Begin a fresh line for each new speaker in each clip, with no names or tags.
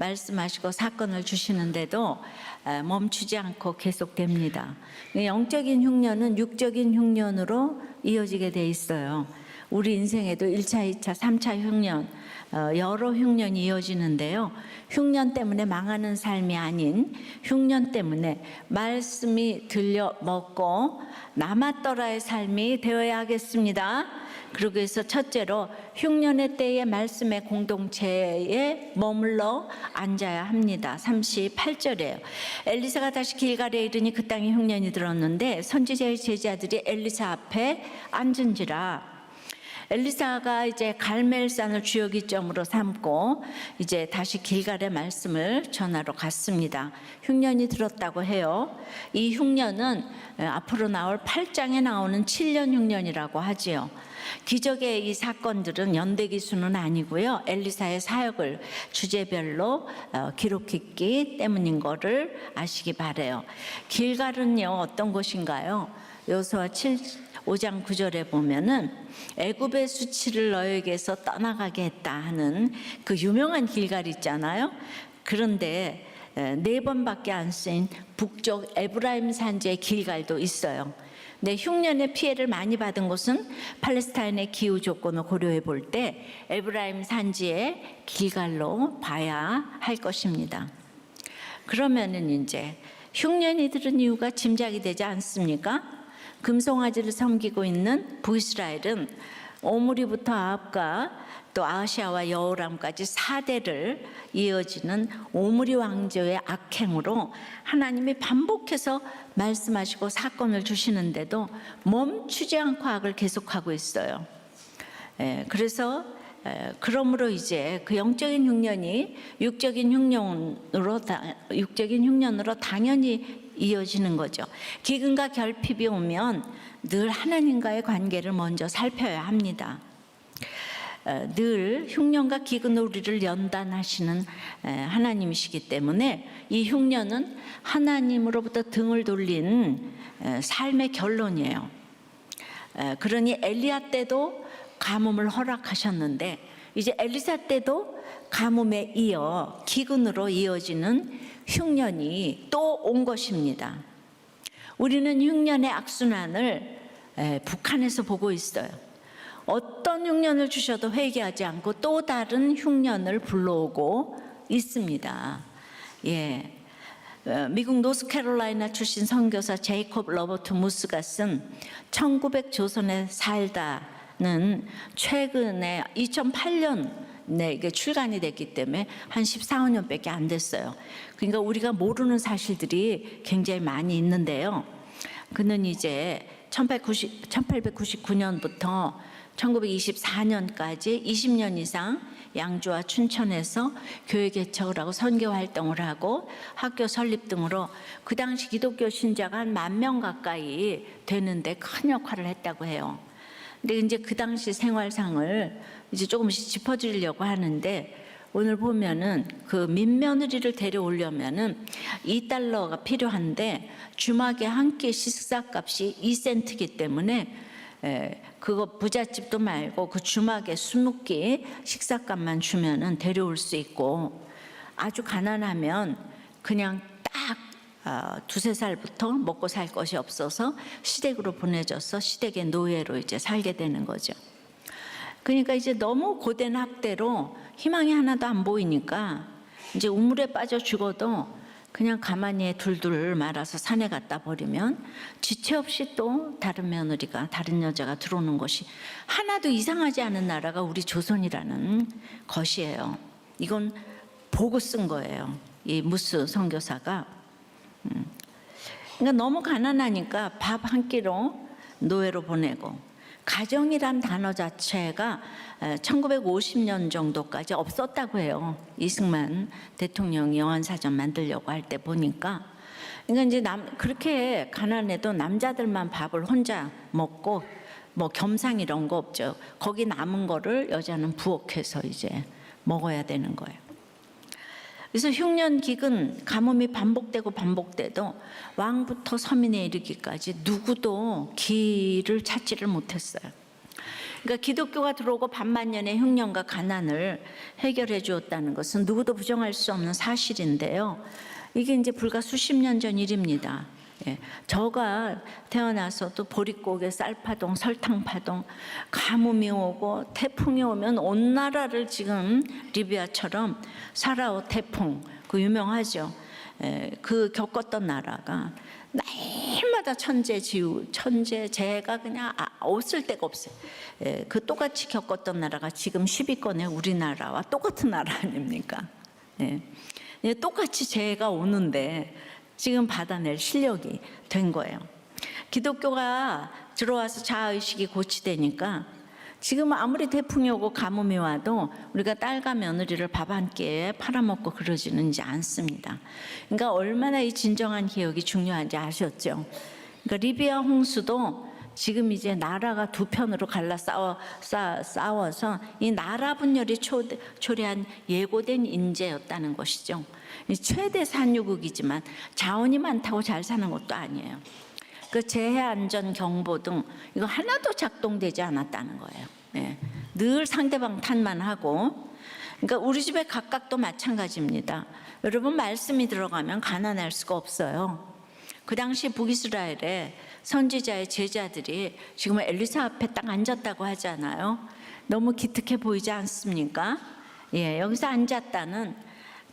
말씀하시고 사건을 주시는데도 멈추지 않고 계속됩니다. 영적인 흉년은 육적인 흉년으로 이어지게 돼 있어요. 우리 인생에도 1차, 2차, 3차 흉년, 여러 흉년이 이어지는데요. 흉년 때문에 망하는 삶이 아닌 흉년 때문에 말씀이 들려 먹고 남았더라의 삶이 되어야 하겠습니다. 그러기 위해서 첫째로 흉년의 때에 말씀의 공동체에 머물러 앉아야 합니다. 38절이에요. 엘리사가 다시 길갈에 이르니 그 땅에 흉년이 들었는데 선지자의 제자들이 엘리사 앞에 앉은지라. 엘리사가 이제 갈멜산을 주요 기점으로 삼고 이제 다시 길갈의 말씀을 전하러 갔습니다. 흉년이 들었다고 해요. 이 흉년은 앞으로 나올 8장에 나오는 7년 흉년이라고 하지요. 기적의 이 사건들은 연대 기수는 아니고요. 엘리사의 사역을 주제별로 기록했기 때문인 거를 아시기 바라요. 길갈은요, 어떤 곳인가요? 여호수아 5장 9절에 보면은 애굽의 수치를 너에게서 떠나가게 했다 하는 그 유명한 길갈 있잖아요. 그런데 4번밖에 안 쓰인 북쪽 에브라임 산지의 길갈도 있어요. 네, 흉년의 피해를 많이 받은 곳은 팔레스타인의 기후 조건을 고려해 볼 때 에브라임 산지의 길갈로 봐야 할 것입니다. 그러면은 이제 흉년이 들은 이유가 짐작이 되지 않습니까? 금송아지를 섬기고 있는 북이스라엘은 오므리부터 아합과 또 아하시아와 여호람까지 4대를 이어지는 오므리 왕조의 악행으로 하나님이 반복해서 말씀하시고 사건을 주시는데도 멈추지 않고 악을 계속하고 있어요. 그래서 그러므로 이제 그 영적인 흉년이 육적인 흉년으로 당연히 이어지는 거죠. 기근과 결핍이 오면 늘 하나님과의 관계를 먼저 살펴야 합니다. 늘 흉년과 기근으로 우리를 연단하시는 하나님이시기 때문에 이 흉년은 하나님으로부터 등을 돌린 삶의 결론이에요. 그러니 엘리야 때도 가뭄을 허락하셨는데 이제 엘리사 때도 가뭄에 이어 기근으로 이어지는 흉년이 또 온 것입니다. 우리는 흉년의 악순환을 북한에서 보고 있어요. 어떤 흉년을 주셔도 회개하지 않고 또 다른 흉년을 불러오고 있습니다. 예. 미국 노스캐롤라이나 출신 선교사 제이콥 러버트 무스가 쓴 1900 조선에 살다는 최근에 2008년 이게 출간이 됐기 때문에 한 14, 15년밖에 안 됐어요. 그러니까 우리가 모르는 사실들이 굉장히 많이 있는데요. 그는 이제 1899년부터 1924년까지 20년 이상 양주와 춘천에서 교회 개척을 하고 선교 활동을 하고 학교 설립 등으로 그 당시 기독교 신자가 한 10,000명 가까이 되는데 큰 역할을 했다고 해요. 근데 이제 그 당시 생활상을 이제 조금씩 짚어드리려고 하는데 오늘 보면은 그 민며느리를 데려오려면은 $2가 필요한데 주막에 한 끼 식사값이 2센트이기 때문에 그거 부잣집도 말고 그 주막에 20끼 식사값만 주면은 데려올 수 있고 아주 가난하면 그냥 딱 2-3살부터 먹고 살 것이 없어서 시댁으로 보내져서 시댁의 노예로 이제 살게 되는 거죠. 그러니까 이제 너무 고된 학대로 희망이 하나도 안 보이니까 이제 우물에 빠져 죽어도 그냥 가만히 둘둘 말아서 산에 갖다 버리면 지체 없이 또 다른 며느리가 다른 여자가 들어오는 것이 하나도 이상하지 않은 나라가 우리 조선이라는 것이에요. 이건 보고 쓴 거예요. 이 무스 선교사가. 그러니까 너무 가난하니까 밥 한 끼로 노예로 보내고 가정이란 단어 자체가 1950년 정도까지 없었다고 해요. 이승만 대통령이 영안사전 만들려고 할 때 보니까. 그러니까 이제 그렇게 가난해도 남자들만 밥을 혼자 먹고 뭐 겸상 이런 거 없죠. 거기 남은 거를 여자는 부엌에서 이제 먹어야 되는 거예요. 그래서 흉년, 기근, 가뭄이 반복돼도 왕부터 서민에 이르기까지 누구도 길을 찾지를 못했어요. 그러니까 기독교가 들어오고 반만년의 흉년과 가난을 해결해 주었다는 것은 누구도 부정할 수 없는 사실인데요. 이게 이제 불과 수십 년 전 일입니다. 예, 저가 태어나서도 보릿고개, 쌀파동, 설탕파동, 가뭄이 오고 태풍이 오면 온 나라를 지금 리비아처럼 사라오 태풍, 그 유명하죠. 예, 그 겪었던 나라가 날마다 천재 재해가 그냥 없을 데가 없어요. 예, 그 똑같이 겪었던 나라가 지금 10위권의 우리나라와 똑같은 나라 아닙니까? 예, 예, 똑같이 재해가 오는데 지금 받아낼 실력이 된 거예요. 기독교가 들어와서 자아의식이 고치되니까 지금 아무리 태풍이 오고 가뭄이 와도 우리가 딸과 며느리를 밥 한 끼에 팔아먹고 그러지는 이제 않습니다. 그러니까 얼마나 이 진정한 개혁이 중요한지 아셨죠? 그러니까 리비아 홍수도 지금 이제 나라가 두 편으로 갈라 싸워서 이 나라 분열이 초래한 예고된 인재였다는 것이죠. 최대 산유국이지만 자원이 많다고 잘 사는 것도 아니에요. 그 재해안전경보 등 이거 하나도 작동되지 않았다는 거예요. 네. 늘 상대방 탓만 하고. 그러니까 우리 집에 각각도 마찬가지입니다. 여러분, 말씀이 들어가면 가난할 수가 없어요. 그 당시 북이스라엘에 선지자의 제자들이 지금 엘리사 앞에 딱 앉았다고 하잖아요. 너무 기특해 보이지 않습니까? 예, 여기서 앉았다는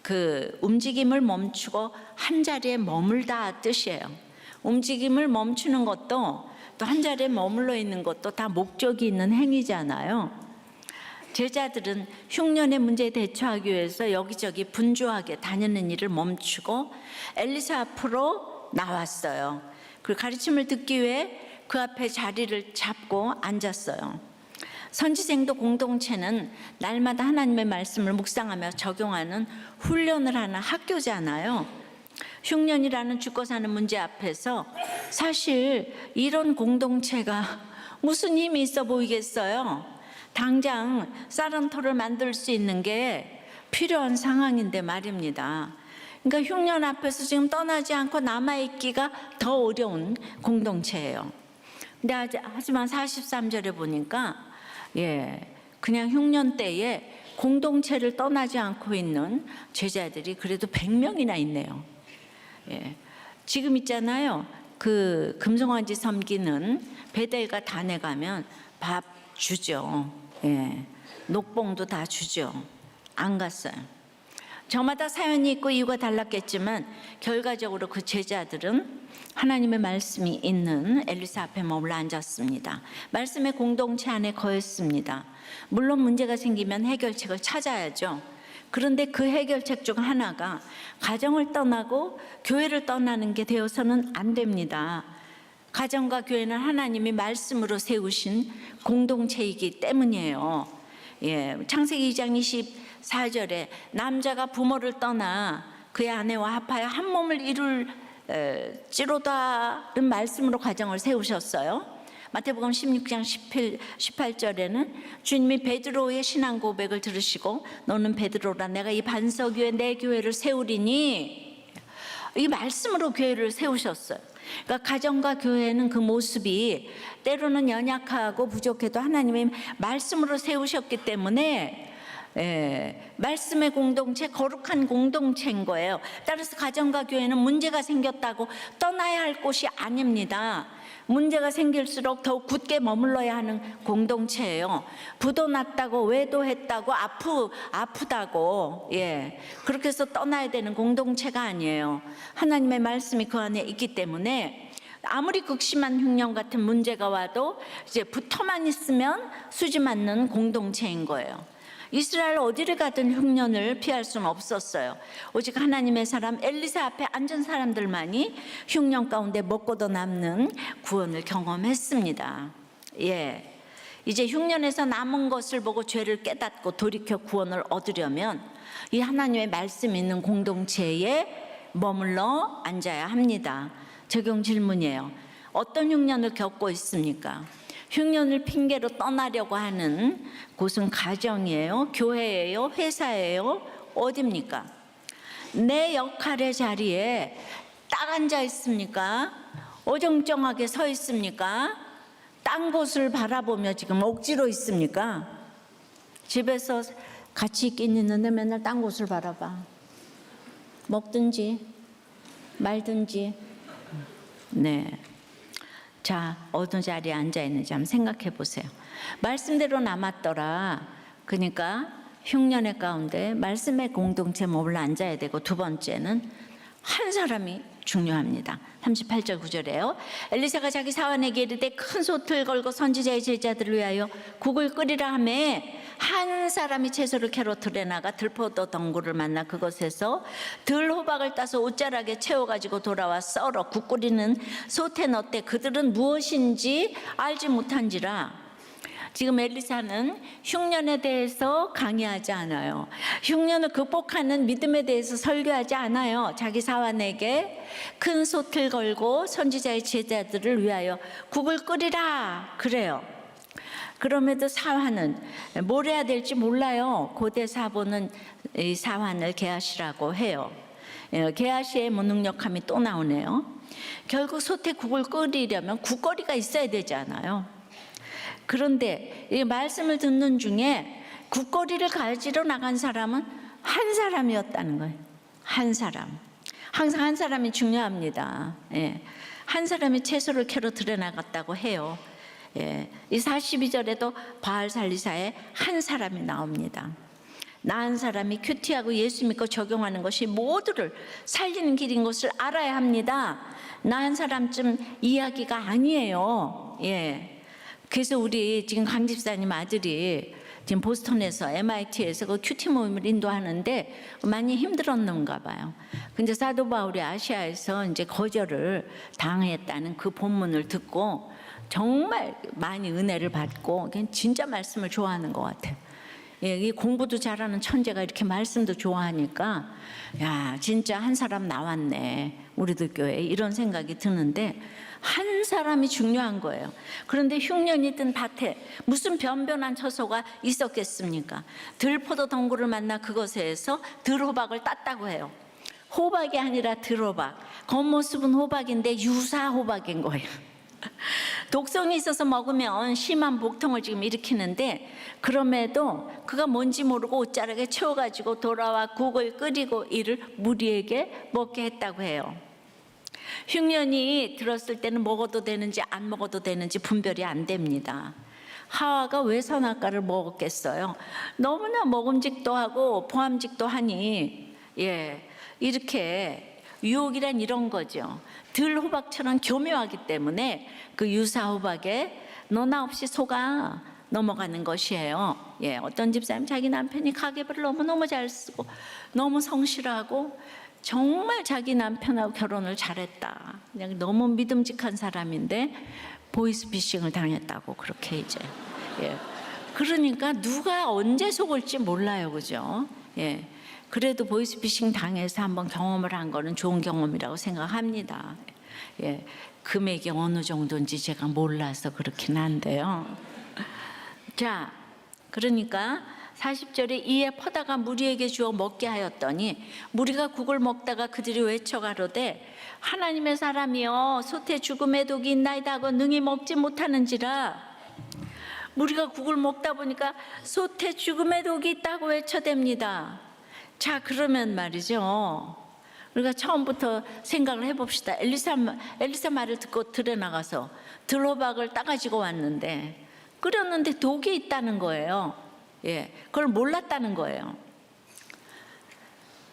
그 움직임을 멈추고 한 자리에 머물다 뜻이에요. 움직임을 멈추는 것도 또 한 자리에 머물러 있는 것도 다 목적이 있는 행위잖아요. 제자들은 흉년의 문제에 대처하기 위해서 여기저기 분주하게 다니는 일을 멈추고 엘리사 앞으로 나왔어요. 그 가르침을 듣기 위해 그 앞에 자리를 잡고 앉았어요. 선지생도 공동체는 날마다 하나님의 말씀을 묵상하며 적용하는 훈련을 하는 학교잖아요. 흉년이라는 죽고 사는 문제 앞에서 사실 이런 공동체가 무슨 힘이 있어 보이겠어요? 당장 쌀한토를 만들 수 있는 게 필요한 상황인데 말입니다. 그러니까 흉년 앞에서 지금 떠나지 않고 남아있기가 더 어려운 공동체예요. 근데 하지만 43절에 보니까 그냥 흉년 때에 공동체를 떠나지 않고 있는 제자들이 그래도 100명이나 있네요. 지금 있잖아요. 그 금송아지 섬기는 베델과 단에 가면 밥 주죠. 녹봉도 다 주죠. 안 갔어요. 저마다 사연이 있고 이유가 달랐겠지만 결과적으로 그 제자들은 하나님의 말씀이 있는 엘리사 앞에 머물러 앉았습니다. 말씀의 공동체 안에 거했습니다. 물론 문제가 생기면 해결책을 찾아야죠. 그런데 그 해결책 중 하나가 가정을 떠나고 교회를 떠나는 게 되어서는 안 됩니다. 가정과 교회는 하나님이 말씀으로 세우신 공동체이기 때문이에요. 창세기 2장 24절에 남자가 부모를 떠나 그의 아내와 합하여 한 몸을 이룰지로다는 말씀으로 가정을 세우셨어요. 마태복음 16장 18절에는 주님이 베드로의 신앙 고백을 들으시고 너는 베드로라 내가 이 반석 위에 내 교회를 세우리니, 이 말씀으로 교회를 세우셨어요. 그러니까 가정과 교회는 그 모습이 때로는 연약하고 부족해도 하나님의 말씀으로 세우셨기 때문에 말씀의 공동체, 거룩한 공동체인 거예요. 따라서 가정과 교회는 문제가 생겼다고 떠나야 할 곳이 아닙니다. 문제가 생길수록 더욱 굳게 머물러야 하는 공동체예요. 부도 났다고 외도했다고 아프다고 그렇게 해서 떠나야 되는 공동체가 아니에요. 하나님의 말씀이 그 안에 있기 때문에 아무리 극심한 흉년 같은 문제가 와도 이제 붙어만 있으면 수지 맞는 공동체인 거예요. 이스라엘 어디를 가든 흉년을 피할 수는 없었어요. 오직 하나님의 사람 엘리사 앞에 앉은 사람들만이 흉년 가운데 먹고도 남는 구원을 경험했습니다. 이제 흉년에서 남은 것을 보고 죄를 깨닫고 돌이켜 구원을 얻으려면 이 하나님의 말씀 있는 공동체에 머물러 앉아야 합니다. 적용 질문이에요. 어떤 흉년을 겪고 있습니까? 흉년을 핑계로 떠나려고 하는 곳은 가정이에요? 교회예요? 회사예요? 어디입니까? 내 역할의 자리에 딱 앉아 있습니까? 어정쩡하게 서 있습니까? 딴 곳을 바라보며 지금 억지로 있습니까? 집에서 같이 있긴 있는데 맨날 딴 곳을 바라봐. 먹든지 말든지. 네. 자, 어느 자리에 앉아 있는지 한번 생각해 보세요. 말씀대로 남았더라. 그러니까 흉년의 가운데 말씀의 공동체 몸을 앉아야 되고, 두 번째는 한 사람이 중요합니다. 38절 9절에요. 엘리사가 자기 사환에게 이르되 큰 솥을 걸고 선지자의 제자들을 위하여 국을 끓이라 하며 한 사람이 채소를 캐러 들에 나가 들포도 덩굴을 만나 그곳에서 들호박을 따서 옷자락에 채워가지고 돌아와 썰어 국 끓이는 솥에 넣되 그들은 무엇인지 알지 못한지라. 지금 엘리사는 흉년에 대해서 강의하지 않아요. 흉년을 극복하는 믿음에 대해서 설교하지 않아요. 자기 사환에게 큰 솥을 걸고 선지자의 제자들을 위하여 국을 끓이라 그래요. 그럼에도 사환은 뭘 해야 될지 몰라요. 고대 사본은 이 사환을 게하시라고 해요. 게하시의 무능력함이 또 나오네요. 결국 솥에 국을 끓이려면 국거리가 있어야 되잖아요. 그런데 이 말씀을 듣는 중에 국거리를 가지러 나간 사람은 한 사람이었다는 거예요. 한 사람. 항상 한 사람이 중요합니다. 예. 한 사람이 채소를 캐러 들여 나갔다고 해요. 예. 이 42절에도 바알살리사에 한 사람이 나옵니다. 나은 사람이 큐티하고 예수 믿고 적용하는 것이 모두를 살리는 길인 것을 알아야 합니다. 나은 사람쯤 이야기가 아니에요. 예. 그래서 우리 지금 강 집사님 아들이 지금 보스턴에서 MIT에서 그 큐티 모임을 인도하는데 많이 힘들었는가 봐요. 근데 사도 바울이 아시아에서 이제 거절을 당했다는 그 본문을 듣고 정말 많이 은혜를 받고 진짜 말씀을 좋아하는 것 같아요. 예, 이 공부도 잘하는 천재가 이렇게 말씀도 좋아하니까 야, 진짜 한 사람 나왔네 우리들 교회에, 이런 생각이 드는데 한 사람이 중요한 거예요. 그런데 흉년이 든 밭에 무슨 변변한 처소가 있었겠습니까? 들포도 덩굴을 만나 그것에서 들호박을 땄다고 해요. 호박이 아니라 들호박. 겉모습은 호박인데 유사 호박인 거예요. 독성이 있어서 먹으면 심한 복통을 지금 일으키는데, 그럼에도 그가 뭔지 모르고 옷자락에 채워가지고 돌아와 국을 끓이고 이를 무리에게 먹게 했다고 해요. 흉년이 들었을 때는 먹어도 되는지 안 먹어도 되는지 분별이 안 됩니다. 하와가 왜 선악과를 먹었겠어요? 너무나 먹음직도 하고 보암직도 하니, 예, 이렇게 유혹이란 이런 거죠. 들호박처럼 교묘하기 때문에 그 유사호박에 너나 없이 속아 넘어가는 것이에요. 예, 어떤 집사님 자기 남편이 가계부를 너무너무 잘 쓰고 너무 성실하고 정말 자기 남편하고 결혼을 잘했다, 그냥 너무 믿음직한 사람인데 보이스피싱을 당했다고 그렇게 이제, 예, 그러니까 누가 언제 속을지 몰라요, 그죠? 예, 그래도 보이스피싱 당해서 한번 경험을 한 거는 좋은 경험이라고 생각합니다. 예, 금액이 어느 정도인지 제가 몰라서 그렇긴 한데요. 자, 그러니까 40절에 이에 퍼다가 무리에게 주어 먹게 하였더니 무리가 국을 먹다가 그들이 외쳐가로되 하나님의 사람이여 솥에 죽음의 독이 있나이다 하고 능히 먹지 못하는지라. 무리가 국을 먹다 보니까 솥에 죽음의 독이 있다고 외쳐댑니다. 자, 그러면 말이죠, 우리가 처음부터 생각을 해봅시다. 엘리사 말을 듣고 들에 나가서 들호박을 따가지고 왔는데 끓였는데 독이 있다는 거예요. 예, 그걸 몰랐다는 거예요.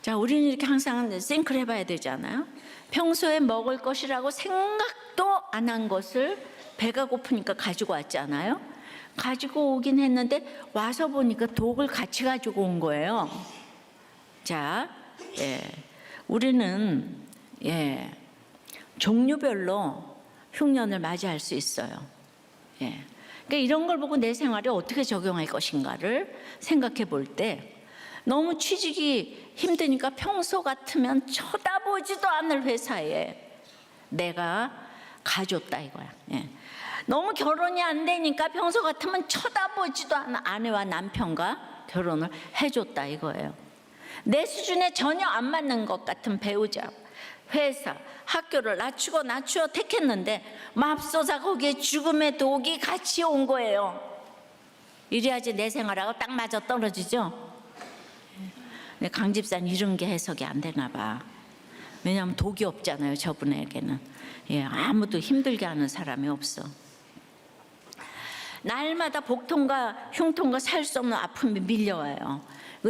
자, 우리는 이렇게 항상 생크를 해봐야 되잖아요. 평소에 먹을 것이라고 생각도 안 한 것을 배가 고프니까 가지고 왔잖아요. 가지고 오긴 했는데 와서 보니까 독을 같이 가지고 온 거예요. 자, 예, 우리는, 예, 종류별로 흉년을 맞이할 수 있어요. 예. 그러니까 이런 걸 보고 내 생활에 어떻게 적용할 것인가를 생각해 볼 때, 너무 취직이 힘드니까 평소 같으면 쳐다보지도 않을 회사에 내가 가줬다 이거야. 예. 너무 결혼이 안 되니까 평소 같으면 쳐다보지도 않은 아내와 남편과 결혼을 해줬다 이거예요. 내 수준에 전혀 안 맞는 것 같은 배우자, 회사, 학교를 낮추어 택했는데 맙소사 거기에 죽음의 독이 같이 온 거예요. 이래야지 내 생활하고 딱 맞아 떨어지죠. 강 집사는 이런 게 해석이 안 되나 봐. 왜냐하면 독이 없잖아요, 저분에게는. 아무도 힘들게 하는 사람이 없어. 날마다 복통과 흉통과 살 수 없는 아픔이 밀려와요.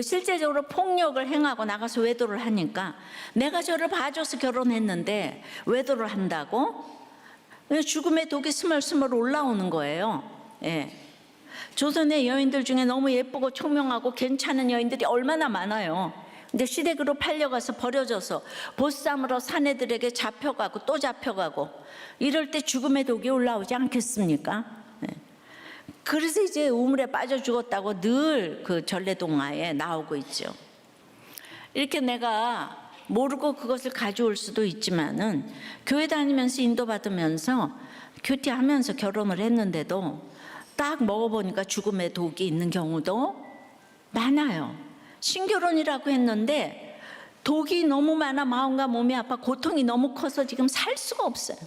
실제적으로 폭력을 행하고 나가서 외도를 하니까 내가 저를 봐줘서 결혼했는데 외도를 한다고? 죽음의 독이 스멀스멀 올라오는 거예요. 조선의 여인들 중에 너무 예쁘고 총명하고 괜찮은 여인들이 얼마나 많아요. 근데 시댁으로 팔려가서 버려져서 보쌈으로 사내들에게 잡혀가고 또 잡혀가고 이럴 때 죽음의 독이 올라오지 않겠습니까? 그래서 이제 우물에 빠져 죽었다고 늘 그 전래동화에 나오고 있죠. 이렇게 내가 모르고 그것을 가져올 수도 있지만은 교회 다니면서 인도받으면서 큐티하면서 결혼을 했는데도 딱 먹어보니까 죽음의 독이 있는 경우도 많아요. 신결혼이라고 했는데 독이 너무 많아 마음과 몸이 아파 고통이 너무 커서 지금 살 수가 없어요.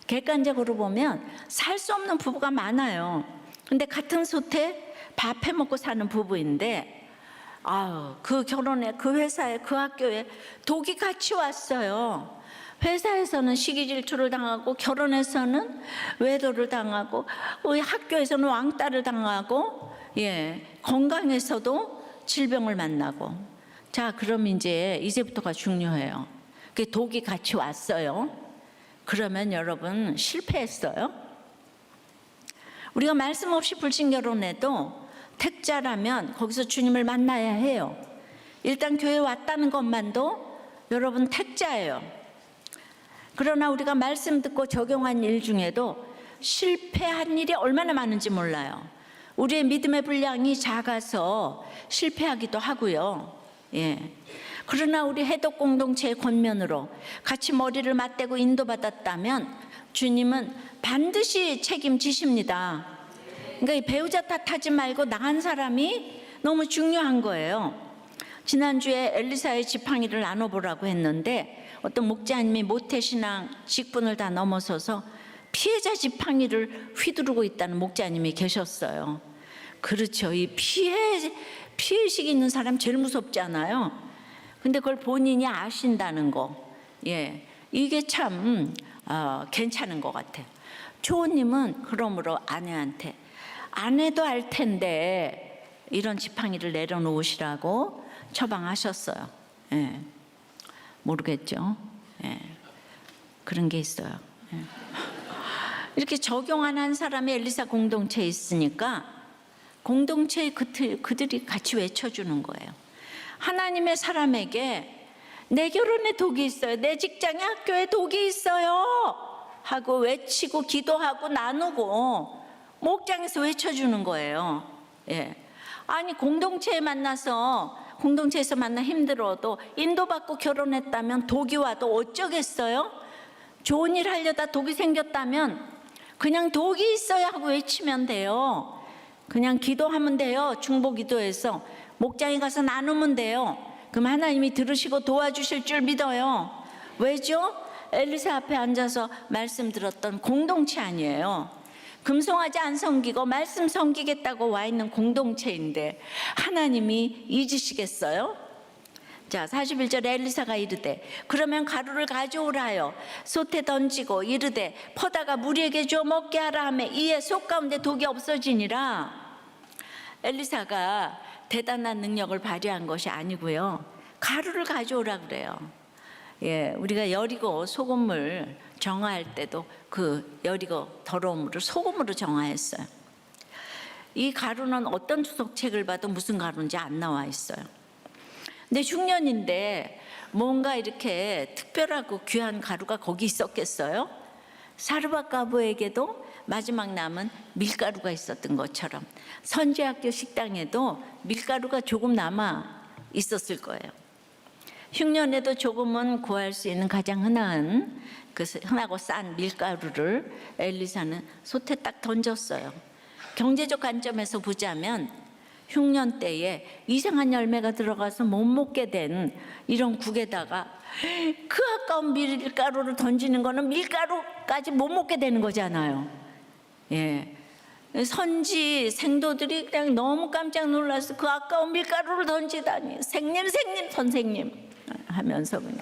객관적으로 보면 살 수 없는 부부가 많아요. 근데 같은 솥에 밥 해먹고 사는 부부인데 그 결혼에 그 회사에 그 학교에 독이 같이 왔어요. 회사에서는 시기질투를 당하고 결혼에서는 외도를 당하고 학교에서는 왕따를 당하고 건강에서도 질병을 만나고. 자, 그럼 이제부터가 중요해요. 그 독이 같이 왔어요. 그러면 여러분 실패했어요. 우리가 말씀 없이 불신결혼해도 택자라면 거기서 주님을 만나야 해요. 일단 교회 왔다는 것만도 여러분 택자예요. 그러나 우리가 말씀 듣고 적용한 일 중에도 실패한 일이 얼마나 많은지 몰라요. 우리의 믿음의 분량이 작아서 실패하기도 하고요. 그러나 우리 해독 공동체의 권면으로 같이 머리를 맞대고 인도받았다면 주님은 반드시 책임지십니다. 그러니까 이 배우자 탓하지 말고 나간 사람이 너무 중요한 거예요. 지난주에 엘리사의 지팡이를 나눠보라고 했는데 어떤 목자님이 모태신앙 직분을 다 넘어서서 피해자 지팡이를 휘두르고 있다는 목자님이 계셨어요. 그렇죠. 이 피해의식이 있는 사람 제일 무섭잖아요. 근데 그걸 본인이 아신다는 거, 이게 참 괜찮은 것 같아요. 초호님은 그러므로 아내도 알 텐데 이런 지팡이를 내려놓으시라고 처방하셨어요. 모르겠죠. 그런 게 있어요. 이렇게 적용 한 사람이 엘리사 공동체에 있으니까 공동체의 그들이 같이 외쳐주는 거예요. 하나님의 사람에게 내 결혼에 독이 있어요. 내 직장에 학교에 독이 있어요. 하고 외치고 기도하고 나누고 목장에서 외쳐주는 거예요. 아니 공동체에서 만나 힘들어도 인도받고 결혼했다면 독이 와도 어쩌겠어요? 좋은 일 하려다 독이 생겼다면 그냥 독이 있어야 하고 외치면 돼요. 그냥 기도하면 돼요. 중보기도에서 목장에 가서 나누면 돼요. 그럼 하나님이 들으시고 도와주실 줄 믿어요. 왜죠? 엘리사 앞에 앉아서 말씀 들었던 공동체 아니에요. 금송아지 안 섬기고 말씀 섬기겠다고 와 있는 공동체인데 하나님이 잊으시겠어요? 자, 41절에 엘리사가 이르되 그러면 가루를 가져오라 하여 솥에 던지고 이르되 퍼다가 무리에게 주어 먹게 하라 하매 이에 솥 가운데 독이 없어지니라. 엘리사가 대단한 능력을 발휘한 것이 아니고요, 가루를 가져오라 그래요. 우리가 여리고 소금물 정화할 때도 그 여리고 더러움을 소금으로 정화했어요. 이 가루는 어떤 주석책을 봐도 무슨 가루인지 안 나와 있어요. 근데 흉년인데 뭔가 이렇게 특별하고 귀한 가루가 거기 있었겠어요? 사르밧 과부에게도 마지막 남은 밀가루가 있었던 것처럼 선지학교 식당에도 밀가루가 조금 남아 있었을 거예요. 흉년에도 조금은 구할 수 있는 가장 흔하고 싼 밀가루를 엘리사는 솥에 딱 던졌어요. 경제적 관점에서 보자면 흉년 때에 이상한 열매가 들어가서 못 먹게 된 이런 국에다가 그 아까운 밀가루를 던지는 거는 밀가루까지 못 먹게 되는 거잖아요. 예. 선지 생도들이 그냥 너무 깜짝 놀라서 그 아까운 밀가루를 던지다니, 생님 선생님 하면서 그냥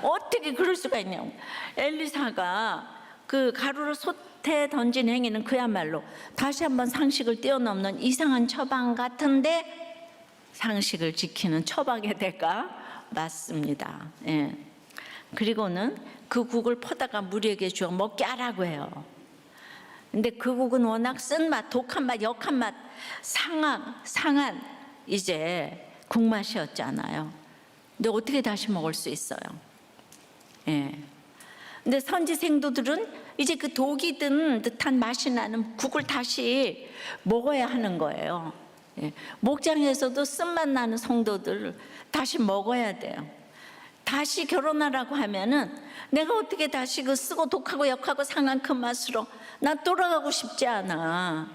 어떻게 그럴 수가 있냐고. 엘리사가 그 가루를 솥에 던진 행위는 그야말로 다시 한번 상식을 뛰어넘는 이상한 처방 같은데 상식을 지키는 처방의 대가 맞습니다. 예. 그리고는 그 국을 퍼다가 무리에게 주어 먹게 하라고 해요. 근데 그 국은 워낙 쓴맛, 독한 맛, 역한 맛, 상한 이제 국맛이었잖아요. 근데 어떻게 다시 먹을 수 있어요? 예. 근데 선지 생도들은 이제 그 독이 든 듯한 맛이 나는 국을 다시 먹어야 하는 거예요. 예. 목장에서도 쓴맛 나는 성도들 다시 먹어야 돼요. 다시 결혼하라고 하면은 내가 어떻게 다시 그 쓰고 독하고 역하고 상한 그 맛으로 난 돌아가고 싶지 않아.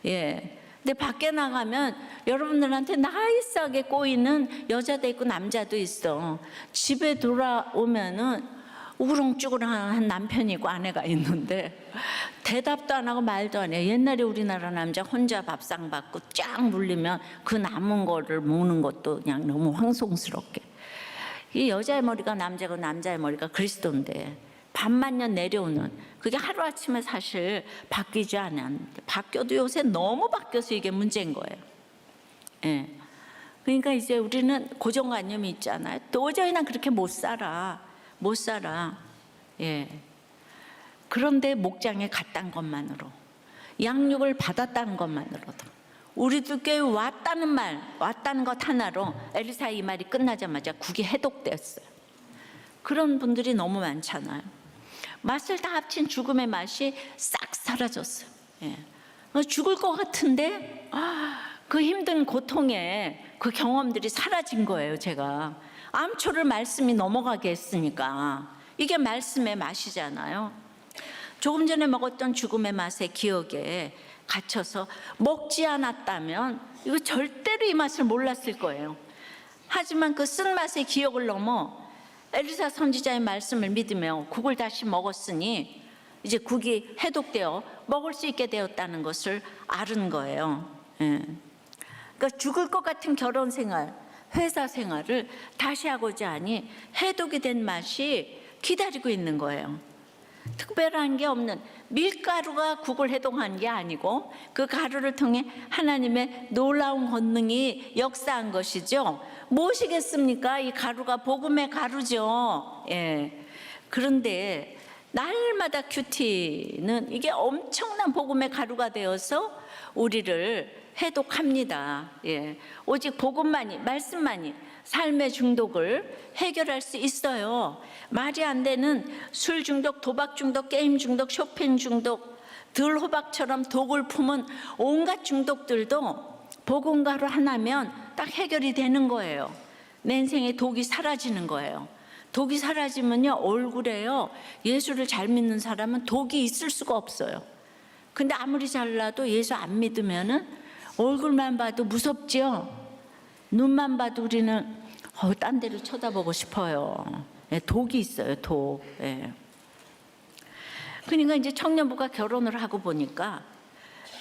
예. 근데 밖에 나가면 여러분들한테 나이스하게 꼬이는 여자도 있고 남자도 있어. 집에 돌아오면은 우렁쭈렁한 남편이고 아내가 있는데 대답도 안 하고 말도 안 해. 옛날에 우리나라 남자 혼자 밥상 받고 쫙 물리면 그 남은 거를 먹는 것도 그냥 너무 황송스럽게. 이 여자의 머리가 남자고 남자의 머리가 그리스도인데 반만년 내려오는 그게 하루아침에 사실 바뀌지 않았는데 바뀌어도 요새 너무 바뀌어서 이게 문제인 거예요. 예. 그러니까 이제 우리는 고정관념이 있잖아요. 도저히 난 그렇게 못 살아. 예. 그런데 목장에 갔다는 것만으로, 양육을 받았다는 것만으로도, 우리들 교회 왔다는 것 하나로 엘리사의 이 말이 끝나자마자 국이 해독되었어요. 그런 분들이 너무 많잖아요. 맛을 다 합친 죽음의 맛이 싹 사라졌어요. 예. 죽을 것 같은데 그 힘든 고통의 그 경험들이 사라진 거예요. 제가 암초를 말씀이 넘어가게 했으니까. 이게 말씀의 맛이잖아요. 조금 전에 먹었던 죽음의 맛의 기억에 갇혀서 먹지 않았다면 이거 절대로 이 맛을 몰랐을 거예요. 하지만 그 쓴맛의 기억을 넘어 엘리사 선지자의 말씀을 믿으며 국을 다시 먹었으니 이제 국이 해독되어 먹을 수 있게 되었다는 것을 알은 거예요. 예. 그러니까 죽을 것 같은 결혼 생활, 회사 생활을 다시 하고자 하니 해독이 된 맛이 기다리고 있는 거예요. 특별한 게 없는, 밀가루가 국을 해동한 게 아니고 그 가루를 통해 하나님의 놀라운 권능이 역사한 것이죠. 무엇이겠습니까? 이 가루가 복음의 가루죠. 예. 그런데 날마다 큐티는 이게 엄청난 복음의 가루가 되어서 우리를 해독합니다. 예. 오직 복음만이, 말씀만이 삶의 중독을 해결할 수 있어요. 말이 안 되는 술 중독, 도박 중독, 게임 중독, 쇼핑 중독, 들호박처럼 독을 품은 온갖 중독들도 복음가루 하나면 딱 해결이 되는 거예요. 내 인생에 독이 사라지는 거예요. 독이 사라지면요, 얼굴에요, 예수를 잘 믿는 사람은 독이 있을 수가 없어요. 근데 아무리 잘나도 예수 안 믿으면은 얼굴만 봐도 무섭죠. 눈만 봐도 우리는 딴 데를 쳐다보고 싶어요. 예, 독이 있어요, 독. 예. 그러니까 이제 청년부가 결혼을 하고 보니까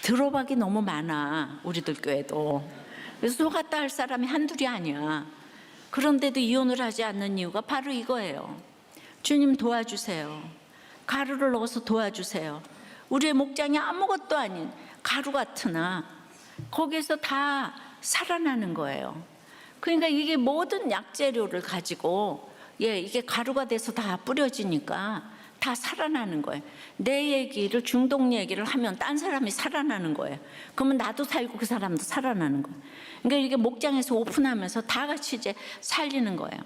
들어박이 너무 많아, 우리들 교회도. 그래서 속았다 할 사람이 한둘이 아니야. 그런데도 이혼을 하지 않는 이유가 바로 이거예요. 주님 도와주세요. 가루를 넣어서 도와주세요. 우리의 목장이 아무것도 아닌 가루 같으나 거기에서 다 살아나는 거예요. 그러니까 이게 모든 약재료를 가지고 이게 가루가 돼서 다 뿌려지니까 다 살아나는 거예요. 내 얘기를, 중독 얘기를 하면 딴 사람이 살아나는 거예요. 그러면 나도 살고 그 사람도 살아나는 거예요. 그러니까 이게 목장에서 오픈하면서 다 같이 이제 살리는 거예요.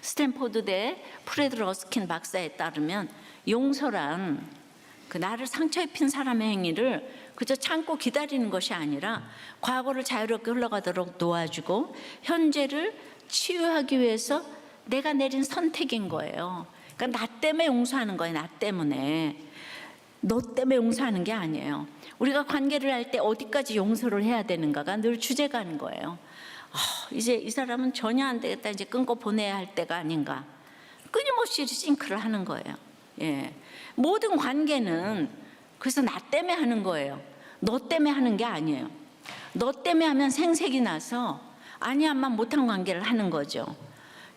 스탠포드대 프레드 러스킨 박사에 따르면 용서란 그 나를 상처 입힌 사람의 행위를 그저 참고 기다리는 것이 아니라 과거를 자유롭게 흘러가도록 도와주고 현재를 치유하기 위해서 내가 내린 선택인 거예요. 그러니까 나 때문에 용서하는 거예요. 나 때문에. 너 때문에 용서하는 게 아니에요. 우리가 관계를 할 때 어디까지 용서를 해야 되는가가 늘 주제가인 거예요. 이제 이 사람은 전혀 안 되겠다. 이제 끊고 보내야 할 때가 아닌가. 끊임없이 싱크를 하는 거예요. 예. 모든 관계는 그래서 나 때문에 하는 거예요. 너 때문에 하는 게 아니에요. 너 때문에 하면 생색이 나서 아니야만 못한 관계를 하는 거죠.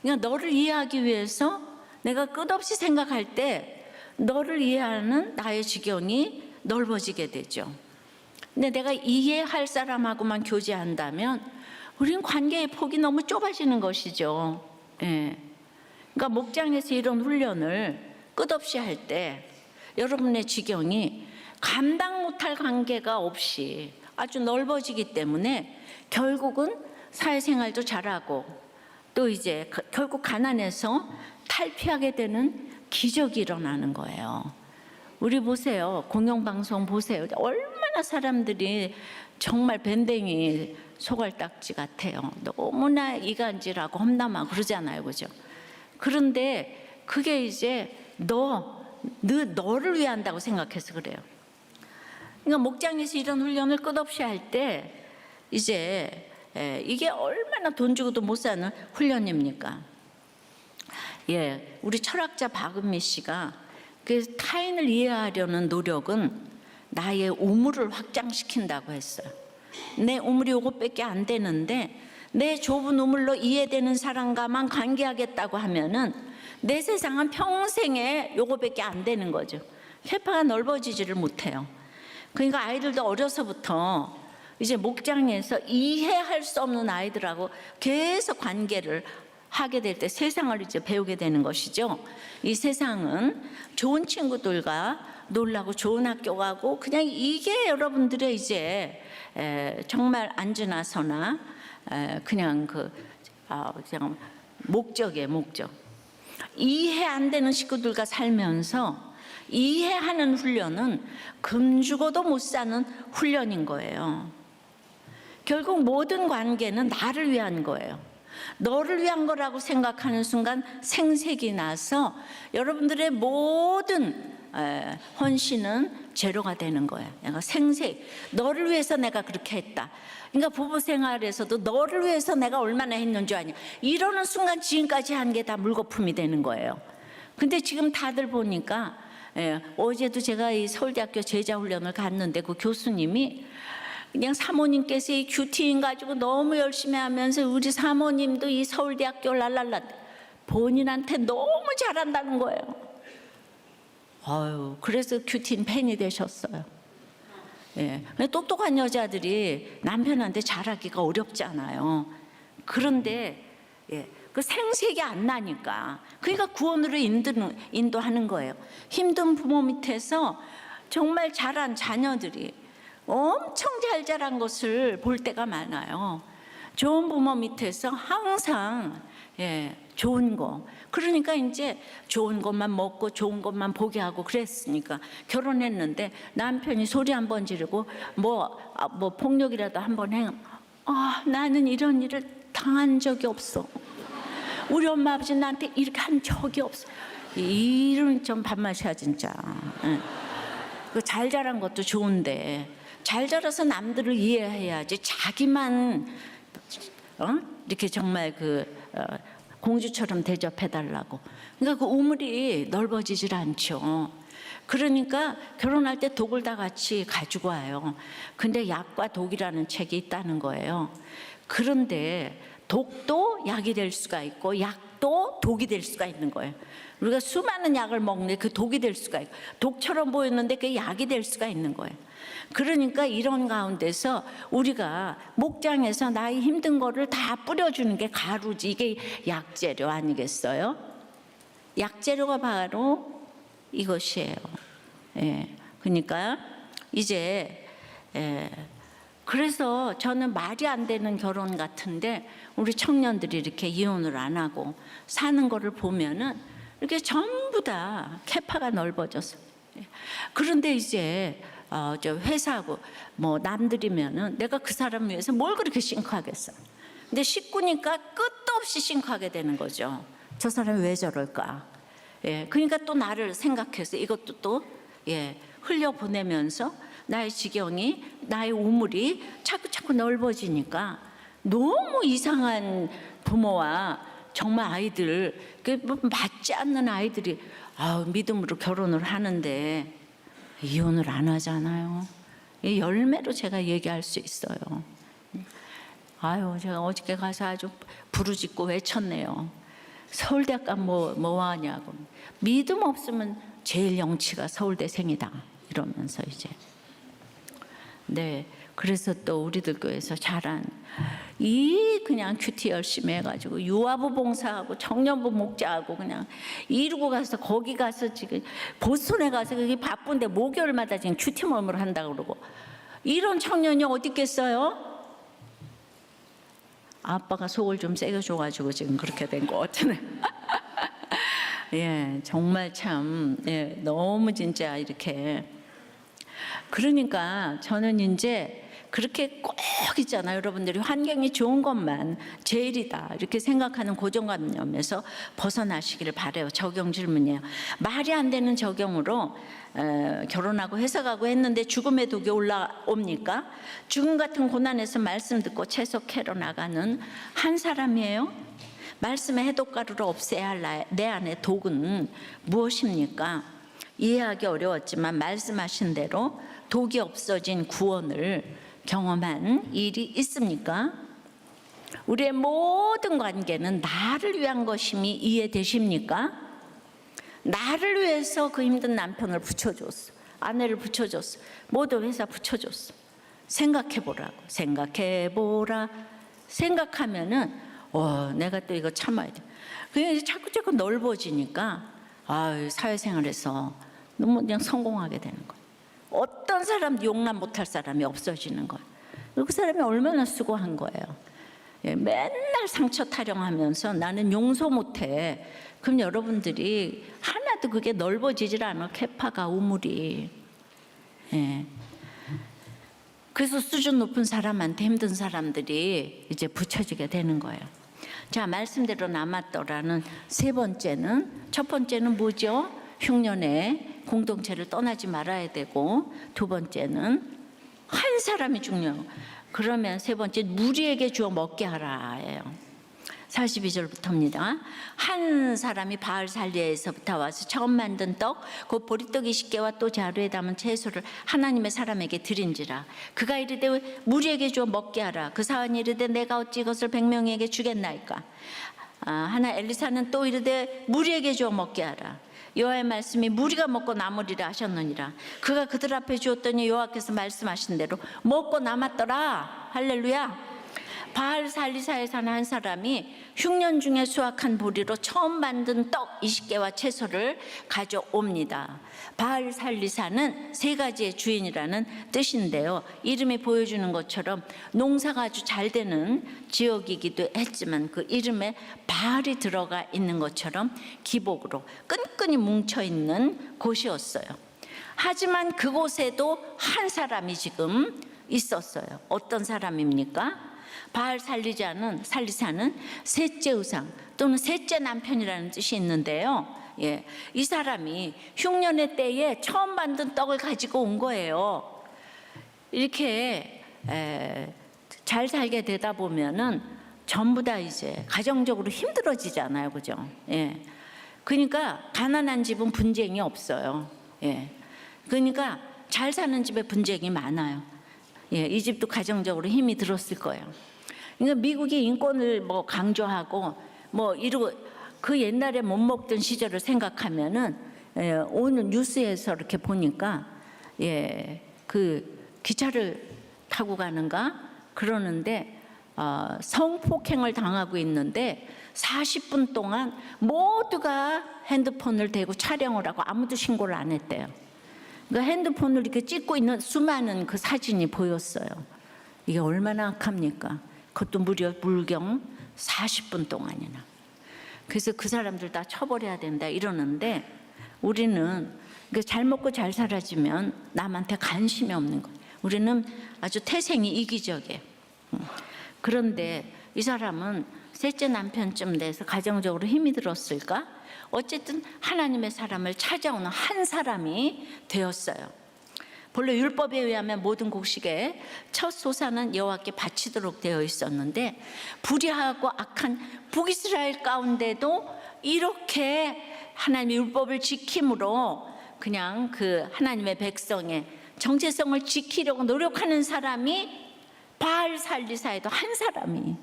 그러니까 너를 이해하기 위해서 내가 끝없이 생각할 때 너를 이해하는 나의 지경이 넓어지게 되죠. 근데 내가 이해할 사람하고만 교제한다면 우린 관계의 폭이 너무 좁아지는 것이죠. 예. 그러니까 목장에서 이런 훈련을 끝없이 할 때 여러분의 지경이 감당 못할 관계가 없이 아주 넓어지기 때문에 결국은 사회생활도 잘하고 또 이제 결국 가난해서 탈피하게 되는 기적이 일어나는 거예요. 우리 보세요. 공영방송 보세요. 얼마나 사람들이 정말 밴댕이 소갈딱지 같아요. 너무나 이간질하고 험담하고 그러잖아요. 그죠? 그런데 그게 이제 너를 위해 한다고 생각해서 그래요. 그러니까 목장에서 이런 훈련을 끝없이 할 때 이제 이게 얼마나 돈 주고도 못 사는 훈련입니까? 예, 우리 철학자 박은미 씨가 그 타인을 이해하려는 노력은 나의 우물을 확장시킨다고 했어요. 내 우물이 이것밖에 안 되는데 내 좁은 우물로 이해되는 사람과만 관계하겠다고 하면은 내 세상은 평생에 요거밖에 안 되는 거죠. 캐파가 넓어지지를 못해요. 그러니까 아이들도 어려서부터 이제 목장에서 이해할 수 없는 아이들하고 계속 관계를 하게 될 때 세상을 이제 배우게 되는 것이죠. 이 세상은 좋은 친구들과 놀라고 좋은 학교 가고 그냥 이게 여러분들의 이제 정말 앉으나 서나 그냥 그냥 목적이에요. 목적. 이해 안 되는 식구들과 살면서 이해하는 훈련은 금주고도 못 사는 훈련인 거예요. 결국 모든 관계는 나를 위한 거예요. 너를 위한 거라고 생각하는 순간 생색이 나서 여러분들의 모든 헌신은 제로가 되는 거예요. 내가 생색, 너를 위해서 내가 그렇게 했다. 그러니까 부부 생활에서도 너를 위해서 내가 얼마나 했는 줄 아냐. 이러는 순간 지금까지 한 게 다 물거품이 되는 거예요. 근데 지금 다들 보니까 어제도 제가 이 서울대학교 제자훈련을 갔는데 그 교수님이 그냥 사모님께서 이 큐티인 가지고 너무 열심히 하면서 우리 사모님도 이 서울대학교 랄랄라 본인한테 너무 잘한다는 거예요. 그래서 큐티인 팬이 되셨어요. 예, 똑똑한 여자들이 남편한테 잘하기가 어렵잖아요. 그런데 그 생색이 안 나니까 그러니까 구원으로 인도하는 거예요. 힘든 부모 밑에서 정말 잘한 자녀들이 엄청 잘 자란 것을 볼 때가 많아요. 좋은 부모 밑에서 항상 좋은 거. 그러니까 이제 좋은 것만 먹고 좋은 것만 보게 하고 그랬으니까 결혼했는데 남편이 소리 한 번 지르고 뭐 폭력이라도 한 번 해. 나는 이런 일을 당한 적이 없어. 우리 엄마 아버지 나한테 이렇게 한 적이 없어. 이런 좀 밥맛이야 진짜. 잘 자란 것도 좋은데 잘 자라서 남들을 이해해야지 자기만 이렇게 정말 공주처럼 대접해달라고. 그러니까 그 우물이 넓어지질 않죠. 그러니까 결혼할 때 독을 다 같이 가지고 와요. 근데 약과 독이라는 책이 있다는 거예요. 그런데 독도 약이 될 수가 있고 약도 독이 될 수가 있는 거예요. 우리가 수많은 약을 먹는데 그 독이 될 수가 있고 독처럼 보였는데 그게 약이 될 수가 있는 거예요. 그러니까 이런 가운데서 우리가 목장에서 나의 힘든 거를 다 뿌려주는 게 가루지. 이게 약재료 아니겠어요? 약재료가 바로 이것이에요. 그러니까 이제 그래서 저는 말이 안 되는 결혼 같은데 우리 청년들이 이렇게 이혼을 안 하고 사는 거를 보면은 이렇게 전부 다 캐파가 넓어져서. 그런데 이제 저 회사하고 뭐 남들이면은 내가 그 사람 위해서 뭘 그렇게 싱크하겠어. 근데 식구니까 끝도 없이 싱크하게 되는 거죠. 저 사람이 왜 저럴까? 그러니까 또 나를 생각해서 이것도 또 흘려보내면서 나의 지경이, 나의 우물이 자꾸 넓어지니까 너무 이상한 부모와 정말 아이들, 뭐 맞지 않는 아이들이 믿음으로 결혼을 하는데 이혼을 안 하잖아요. 이 열매로 제가 얘기할 수 있어요. 제가 어저께 가서 아주 부르짖고 외쳤네요. 서울대학가 뭐 하냐고. 믿음 없으면 제일 영치가 서울대생이다 이러면서 이제. 네, 그래서 또 우리들 교회에서 자란 그냥 큐티 열심히 해가지고 유아부 봉사하고 청년부 목자하고 그냥 이루고 가서 거기 가서 지금 보스턴에 가서 그게 바쁜데 목요일마다 지금 큐티 모임을 한다고 그러고 이런 청년이 어디 있겠어요? 아빠가 속을 좀 세게 줘가지고 지금 그렇게 된 거 같으네. 예, 정말 참, 예, 너무 진짜 이렇게. 그러니까 저는 이제 그렇게 꼭 있잖아요. 여러분들이 환경이 좋은 것만 제일이다 이렇게 생각하는 고정관념에서 벗어나시기를 바라요. 적용 질문이에요. 말이 안 되는 적용으로 결혼하고 회사 가고 했는데 죽음의 독이 올라옵니까? 죽음 같은 고난에서 말씀 듣고 채속해로 나가는 한 사람이에요. 말씀의 해독가루를 없애야 할 내 안의 독은 무엇입니까? 이해하기 어려웠지만 말씀하신 대로 독이 없어진 구원을 경험한 일이 있습니까? 우리의 모든 관계는 나를 위한 것임이 이해되십니까? 나를 위해서 그 힘든 남편을 붙여줬어, 아내를 붙여줬어, 모든 회사 붙여줬어. 생각해보라고. 생각해보라. 생각하면은 내가 또 이거 참아야 돼. 그냥 자꾸 넓어지니까 사회생활에서 너무 그냥 성공하게 되는 거예요. 어떤 사람도 용납 못할 사람이 없어지는 거예요. 그 사람이 얼마나 수고한 거예요. 예, 맨날 상처 타령하면서 나는 용서 못해. 그럼 여러분들이 하나도 그게 넓어지질 않아. 캐파가 우물이. 예. 그래서 수준 높은 사람한테 힘든 사람들이 이제 붙여지게 되는 거예요. 자, 말씀대로 남았더라는 세 번째는, 첫 번째는 뭐죠? 흉년에 공동체를 떠나지 말아야 되고, 두 번째는 한 사람이 중요해요. 그러면 세 번째, 무리에게 주어 먹게 하라예요. 42절부터입니다. 한 사람이 바알살리에서부터 와서 처음 만든 떡, 곧 보리떡 20개와 또 자루에 담은 채소를 하나님의 사람에게 드린지라. 그가 이르되 무리에게 주어 먹게 하라. 그 사환이 이르되 내가 어찌 이것을 100명에게 주겠나이까. 하나 엘리사는 또 이르되 무리에게 주어 먹게 하라. 여호와의 말씀이 무리가 먹고 남으리라 하셨느니라. 그가 그들 앞에 주었더니 여호와께서 말씀하신 대로 먹고 남았더라. 할렐루야. 바알살리사에 사는 한 사람이 흉년 중에 수확한 보리로 처음 만든 떡 20개와 채소를 가져옵니다. 바알살리사는 세 가지의 주인이라는 뜻인데요. 이름이 보여주는 것처럼 농사가 아주 잘 되는 지역이기도 했지만 그 이름에 바알이 들어가 있는 것처럼 기복으로 끈끈이 뭉쳐있는 곳이었어요. 하지만 그곳에도 한 사람이 지금 있었어요. 어떤 사람입니까? 바알살리사는 셋째 의상 또는 셋째 남편이라는 뜻이 있는데요. 예, 이 사람이 흉년의 때에 처음 만든 떡을 가지고 온 거예요. 이렇게 잘 살게 되다 보면은 전부 다 이제 가정적으로 힘들어지잖아요, 그죠? 예, 그러니까 가난한 집은 분쟁이 없어요. 예, 그러니까 잘 사는 집에 분쟁이 많아요. 예, 이 집도 가정적으로 힘이 들었을 거예요. 그러니까 미국이 인권을 강조하고 이러고 그 옛날에 못 먹던 시절을 생각하면은 오늘 뉴스에서 이렇게 보니까 그 기차를 타고 가는가 그러는데 성폭행을 당하고 있는데 40분 동안 모두가 핸드폰을 대고 촬영을 하고 아무도 신고를 안 했대요. 그러니까 핸드폰을 이렇게 찍고 있는 수많은 그 사진이 보였어요. 이게 얼마나 악합니까? 그것도 무려 물경 40분 동안이나. 그래서 그 사람들 다 처벌해야 된다 이러는데 우리는 잘 먹고 잘 살아지면 남한테 관심이 없는 거예요. 우리는 아주 태생이 이기적이에요. 그런데 이 사람은 셋째 남편쯤 돼서 가정적으로 힘이 들었을까? 어쨌든 하나님의 사람을 찾아오는 한 사람이 되었어요. 본래 율법에 의하면 모든 곡식의 첫 소산은 여호와께 바치도록 되어 있었는데 불의하고 악한 북이스라엘 가운데도 이렇게 하나님의 율법을 지킴으로 그냥 그 하나님의 백성의 정체성을 지키려고 노력하는 사람이 바알 살리사에도 한 사람이,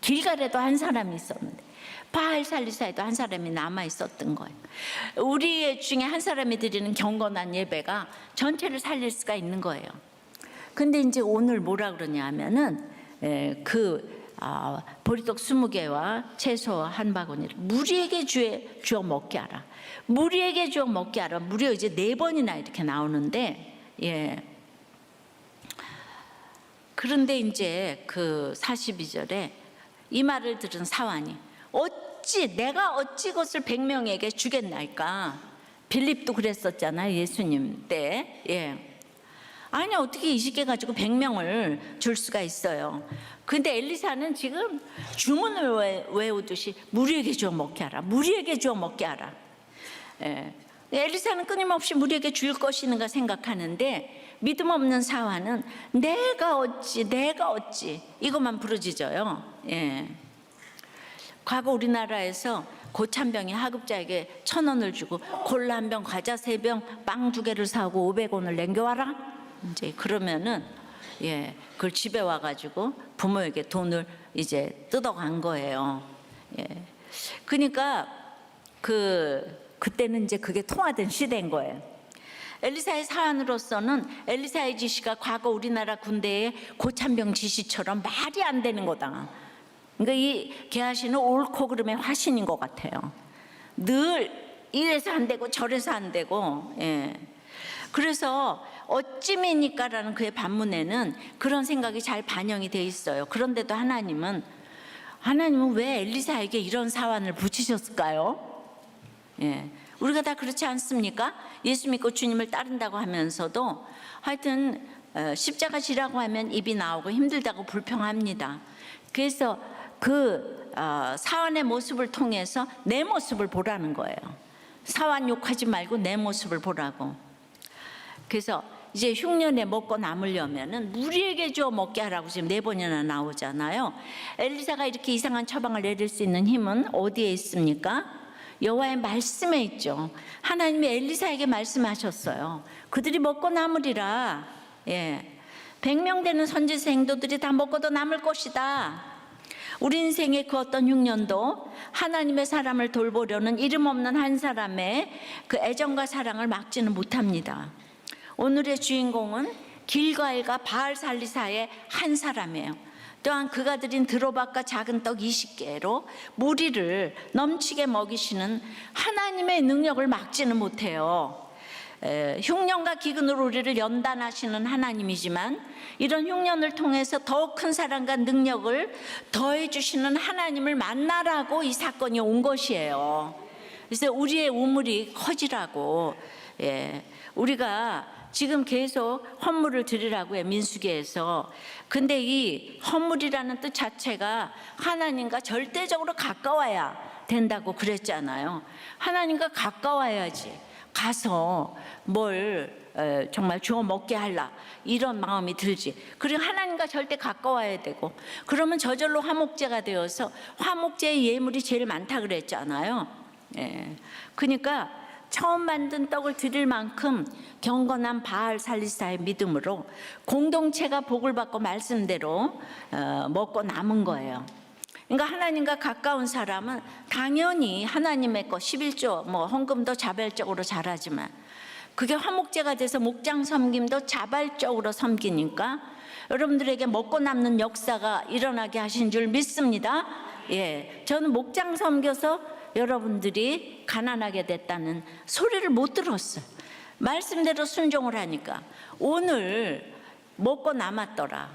길갈에도 한 사람이 있었는데 바알 살리사에도 한 사람이 남아 있었던 거예요. 우리 중에 한 사람이 드리는 경건한 예배가 전체를 살릴 수가 있는 거예요. 근데 이제 오늘 뭐라 그러냐 하면은 보리떡 20개와 채소 한 바구니를 무리에게 주어 먹게 하라. 무리에게 주어 먹게 하라. 무려 이제 4번이나 이렇게 나오는데, 예. 그런데 이제 그 42절에 이 말을 들은 사환이 내가 어찌 것을 100명에게 주겠나이까. 빌립도 그랬었잖아요, 예수님 때. 예. 아니 어떻게 20개 가지고 100명을 줄 수가 있어요. 근데 엘리사는 지금 주문을 외우듯이 무리에게 주어 먹게 하라. 무리에게 주어 먹게 하라. 예. 엘리사는 끊임없이 무리에게 줄 것이는가 생각하는데 믿음 없는 사환은 내가 어찌 이것만 부르짖어요. 예. 과거 우리나라에서 고참병이 하급자에게 1,000원을 주고 콜라 1병, 과자 3병, 빵 2개를 사고 500원을 남겨와라. 이제 그러면은 예, 그걸 집에 와가지고 부모에게 돈을 이제 뜯어간 거예요. 예. 그러니까 그때는 이제 그게 통화된 시대인 거예요. 엘리사의 사안으로서는 엘리사의 지시가 과거 우리나라 군대의 고참병 지시처럼 말이 안 되는 거다. 그러니까 이 게하시는 옳고 그름의 화신인 것 같아요. 늘 이래서 안 되고 저래서 안 되고. 예. 그래서 어찌미니까라는 그의 반문에는 그런 생각이 잘 반영이 돼 있어요. 그런데도 하나님은 왜 엘리사에게 이런 사환을 붙이셨을까요? 예. 우리가 다 그렇지 않습니까? 예수 믿고 주님을 따른다고 하면서도 하여튼 십자가 지라고 하면 입이 나오고 힘들다고 불평합니다. 그래서 그 사환의 모습을 통해서 내 모습을 보라는 거예요. 사환 욕하지 말고 내 모습을 보라고. 그래서 이제 흉년에 먹고 남으려면은 무리에게 주어 먹게 하라고 지금 4번이나 나오잖아요. 엘리사가 이렇게 이상한 처방을 내릴 수 있는 힘은 어디에 있습니까? 여호와의 말씀에 있죠. 하나님이 엘리사에게 말씀하셨어요. 그들이 먹고 남으리라. 예. 100명 되는 선지자 생도들이 다 먹고도 남을 것이다. 우리 인생의 그 어떤 흉년도 하나님의 사람을 돌보려는 이름 없는 한 사람의 그 애정과 사랑을 막지는 못합니다. 오늘의 주인공은 길갈과 바알 살리사의 한 사람이에요. 또한 그가 드린 드로박과 작은 떡 20개로 무리를 넘치게 먹이시는 하나님의 능력을 막지는 못해요. 흉년과 기근으로 우리를 연단하시는 하나님이지만 이런 흉년을 통해서 더욱 큰 사랑과 능력을 더해 주시는 하나님을 만나라고 이 사건이 온 것이에요. 그래서 우리의 우물이 커지라고. 예. 우리가 지금 계속 헌물을 드리라고 해, 민수기에서. 근데 이 헌물이라는 뜻 자체가 하나님과 절대적으로 가까워야 된다고 그랬잖아요. 하나님과 가까워야지 가서 뭘 정말 주워 먹게 할라 이런 마음이 들지. 그리고 하나님과 절대 가까워야 되고, 그러면 저절로 화목제가 되어서 화목제의 예물이 제일 많다 그랬잖아요. 예. 그러니까 처음 만든 떡을 드릴 만큼 경건한 바알 살리사의 믿음으로 공동체가 복을 받고 말씀대로 먹고 남은 거예요. 그러니까 하나님과 가까운 사람은 당연히 하나님의 것 11조 헌금도 자발적으로 잘하지만 그게 화목제가 돼서 목장 섬김도 자발적으로 섬기니까 여러분들에게 먹고 남는 역사가 일어나게 하신 줄 믿습니다. 예, 저는 목장 섬겨서 여러분들이 가난하게 됐다는 소리를 못 들었어요. 말씀대로 순종을 하니까. 오늘 먹고 남았더라.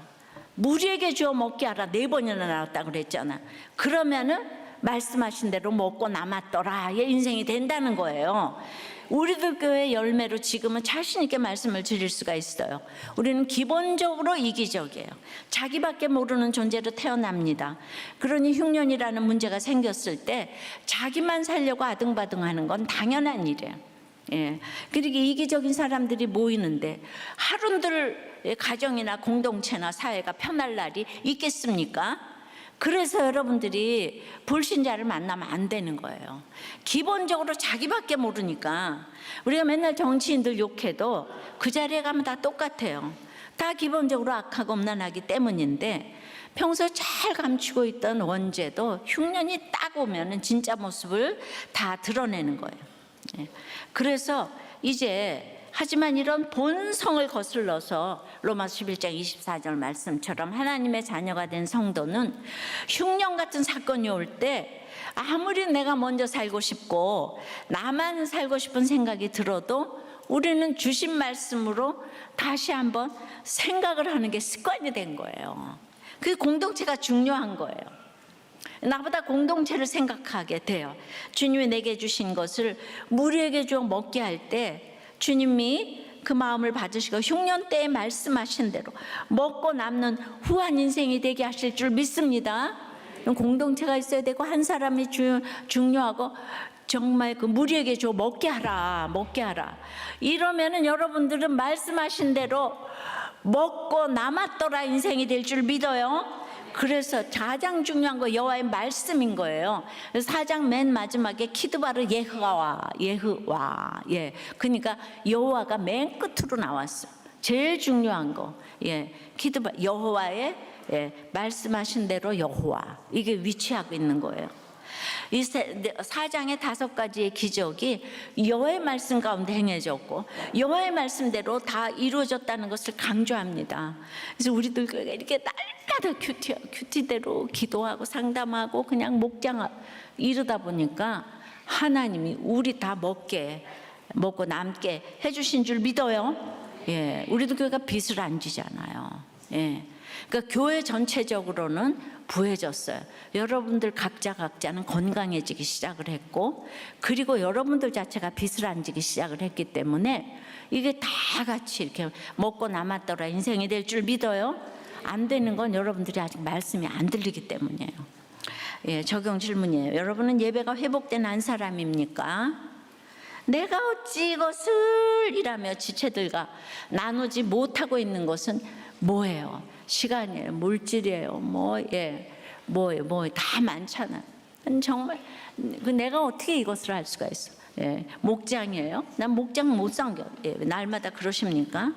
무리에게 주어 먹게 하라 4번이나 나왔다고 그랬잖아. 그러면은 말씀하신 대로 먹고 남았더라의 인생이 된다는 거예요. 우리들 교회 열매로 지금은 자신 있게 말씀을 드릴 수가 있어요. 우리는 기본적으로 이기적이에요. 자기밖에 모르는 존재로 태어납니다. 그러니 흉년이라는 문제가 생겼을 때 자기만 살려고 아등바등하는 건 당연한 일이에요. 예. 그렇게 이기적인 사람들이 모이는데 하루들 가정이나 공동체나 사회가 편할 날이 있겠습니까? 그래서 여러분들이 불신자를 만나면 안 되는 거예요. 기본적으로 자기밖에 모르니까 우리가 맨날 정치인들 욕해도 그 자리에 가면 다 똑같아요. 다 기본적으로 악하고 음란하기 때문인데 평소에 잘 감추고 있던 원죄도 흉년이 딱 오면은 진짜 모습을 다 드러내는 거예요. 그래서 이제 하지만 이런 본성을 거슬러서 로마서 11장 24절 말씀처럼 하나님의 자녀가 된 성도는 흉년 같은 사건이 올 때 아무리 내가 먼저 살고 싶고 나만 살고 싶은 생각이 들어도 우리는 주신 말씀으로 다시 한번 생각을 하는 게 습관이 된 거예요. 그 공동체가 중요한 거예요. 나보다 공동체를 생각하게 돼요. 주님이 내게 주신 것을 무리에게 주어 먹게 할 때 주님이 그 마음을 받으시고 흉년 때에 말씀하신 대로 먹고 남는 후한 인생이 되게 하실 줄 믿습니다. 공동체가 있어야 되고 한 사람이 중요하고 정말 그 무리에게 줘 먹게 하라, 먹게 하라. 이러면은 여러분들은 말씀하신 대로 먹고 남았더라 인생이 될 줄 믿어요. 그래서 가장 중요한 거 여호와의 말씀인 거예요. 4장 맨 마지막에 키드바르 예흐와 예, 그러니까 여호와가 맨 끝으로 나왔어요. 제일 중요한 거, 예, 키드바 여호와의 말씀하신 대로 여호와 이게 위치하고 있는 거예요. 이 4장의 5가지의 기적이 여호와의 말씀 가운데 행해졌고 여호와의 말씀대로 다 이루어졌다는 것을 강조합니다. 그래서 우리들 이렇게 날마다 큐티대로 기도하고 상담하고 그냥 목장 이러다 보니까 하나님이 우리 다 먹고 남게 해주신 줄 믿어요. 예, 우리도 교회가 빚을 안 지잖아요. 예. 그러니까 교회 전체적으로는 부해졌어요. 여러분들 각자는 건강해지기 시작을 했고 그리고 여러분들 자체가 빚을 안 지기 시작을 했기 때문에 이게 다 같이 이렇게 먹고 남았더라 인생이 될 줄 믿어요. 안 되는 건 여러분들이 아직 말씀이 안 들리기 때문이에요. 예, 적용 질문이에요. 여러분은 예배가 회복된 한 사람입니까? 내가 어찌 이것을 이라며 지체들과 나누지 못하고 있는 것은 뭐예요? 시간이에요, 물질이에요, 뭐예요, 다 많잖아. 정말 내가 어떻게 이것을 할 수가 있어? 예, 목장이에요. 난 목장 못 섬겨. 예, 날마다 그러십니까?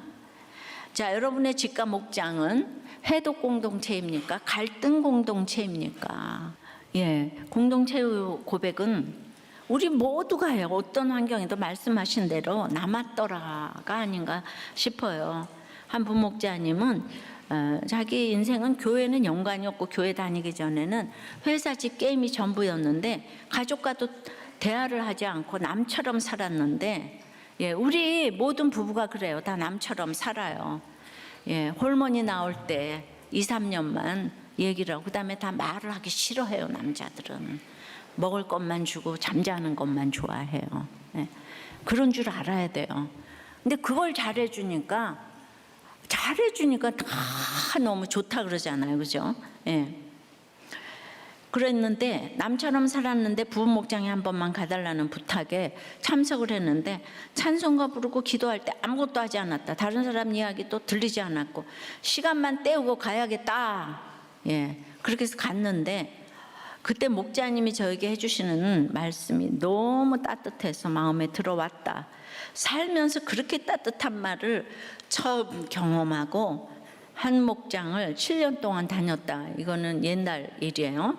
자, 여러분의 집과 목장은 회독 공동체입니까? 갈등 공동체입니까? 예, 공동체 고백은 우리 모두가 해요. 어떤 환경에도 말씀하신 대로 남았더라가 아닌가 싶어요. 한 부목자님은 자기 인생은 교회는 연관이 없고 교회 다니기 전에는 회사 집 게임이 전부였는데 가족과도 대화를 하지 않고 남처럼 살았는데 예, 우리 모든 부부가 그래요. 다 남처럼 살아요. 예, 호르몬이 나올 때 2, 3년만 얘기를 하고 그다음에 다 말을 하기 싫어해요. 남자들은 먹을 것만 주고 잠자는 것만 좋아해요. 예, 그런 줄 알아야 돼요. 근데 그걸 잘해주니까 다 너무 좋다 그러잖아요. 그죠? 예. 그랬는데 남처럼 살았는데 부부 목장에 한 번만 가달라는 부탁에 참석을 했는데 찬송가 부르고 기도할 때 아무것도 하지 않았다. 다른 사람 이야기도 들리지 않았고 시간만 때우고 가야겠다. 예. 그렇게 해서 갔는데 그때 목자님이 저에게 해주시는 말씀이 너무 따뜻해서 마음에 들어왔다. 살면서 그렇게 따뜻한 말을 처음 경험하고 한 목장을 7년 동안 다녔다. 이거는 옛날 일이에요.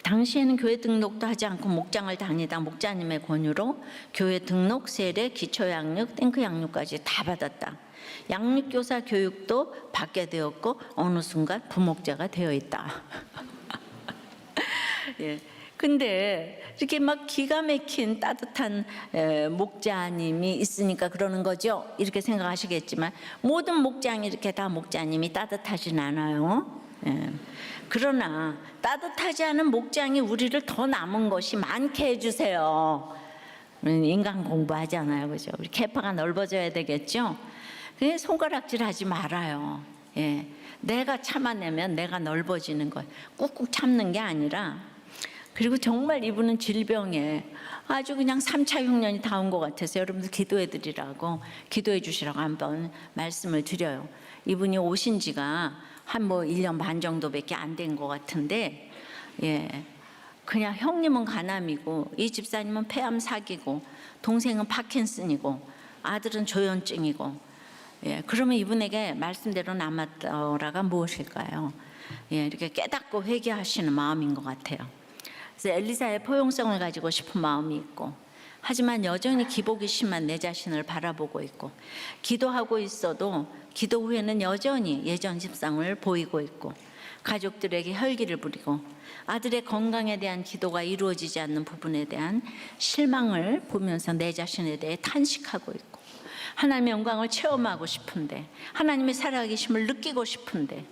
당시에는 교회 등록도 하지 않고 목장을 다니다 목자님의 권유로 교회 등록, 세례, 기초양육, 탱크양육까지 다 받았다. 양육교사 교육도 받게 되었고 어느 순간 부목자가 되어 있다. 예. 근데 이렇게 막 기가 막힌 따뜻한 목자님이 있으니까 그러는 거죠. 이렇게 생각하시겠지만 모든 목장이 이렇게 다 목자님이 따뜻하진 않아요. 예. 그러나 따뜻하지 않은 목장이 우리를 더 남은 것이 많게 해주세요. 인간 공부하잖아요. 그죠? 우리 캐파가 넓어져야 되겠죠. 그냥 손가락질 하지 말아요. 예. 내가 참아내면 내가 넓어지는 거예요. 꾹꾹 참는 게 아니라 그리고 정말 이분은 질병에 아주 그냥 3차 흉년이 다 온 것 같아서 여러분들 기도해 드리라고, 기도해 주시라고 한번 말씀을 드려요. 이분이 오신 지가 한 1년 반 정도밖에 안 된 것 같은데, 그냥 형님은 간암이고, 이 집사님은 폐암 사기고, 동생은 파킨슨이고, 아들은 조현증이고, 그러면 이분에게 말씀대로 남았더라가 무엇일까요? 이렇게 깨닫고 회개하시는 마음인 것 같아요. 그래서 엘리사의 포용성을 가지고 싶은 마음이 있고, 하지만 여전히 기복이 심한 내 자신을 바라보고 있고, 기도하고 있어도 기도 후에는 여전히 예전 집상을 보이고 있고, 가족들에게 혈기를 부리고, 아들의 건강에 대한 기도가 이루어지지 않는 부분에 대한 실망을 보면서 내 자신에 대해 탄식하고 있고, 하나님의 영광을 체험하고 싶은데, 하나님의 살아계심을 느끼고 싶은데,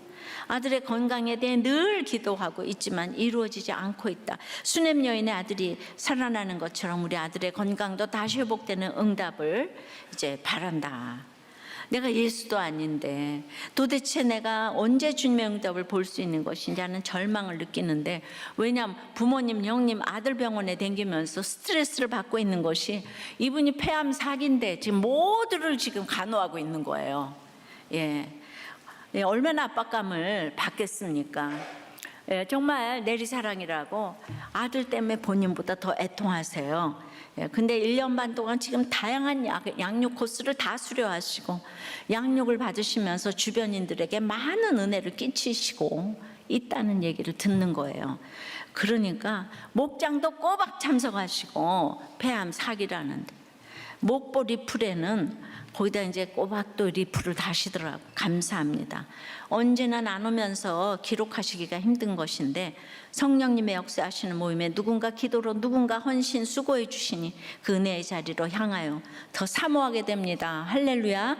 아들의 건강에 대해 늘 기도하고 있지만 이루어지지 않고 있다. 수냄 여인의 아들이 살아나는 것처럼 우리 아들의 건강도 다시 회복되는 응답을 이제 바란다. 내가 예수도 아닌데 도대체 내가 언제 주님의 응답을 볼 수 있는 것인지 하는 절망을 느끼는데, 왜냐하면 부모님, 형님, 아들 병원에 댕기면서 스트레스를 받고 있는 것이 이분이 폐암 사기인데 지금 모두를 지금 간호하고 있는 거예요. 얼마나 압박감을 받겠습니까? 정말 내리사랑이라고 아들 때문에 본인보다 더 애통하세요. 근데 1년 반 동안 지금 다양한 양육 코스를 다 수료하시고 양육을 받으시면서 주변인들에게 많은 은혜를 끼치시고 있다는 얘기를 듣는 거예요. 그러니까 목장도 꼬박 참석하시고 폐암 사기라는데, 목보 리플에는 거기다 이제 꼬박 또 리플을 다시더라고. 감사합니다. 언제나 나누면서 기록하시기가 힘든 것인데, 성령님의 역사하시는 모임에 누군가 기도로, 누군가 헌신 수고해 주시니 그 은혜의 자리로 향하여 더 사모하게 됩니다. 할렐루야.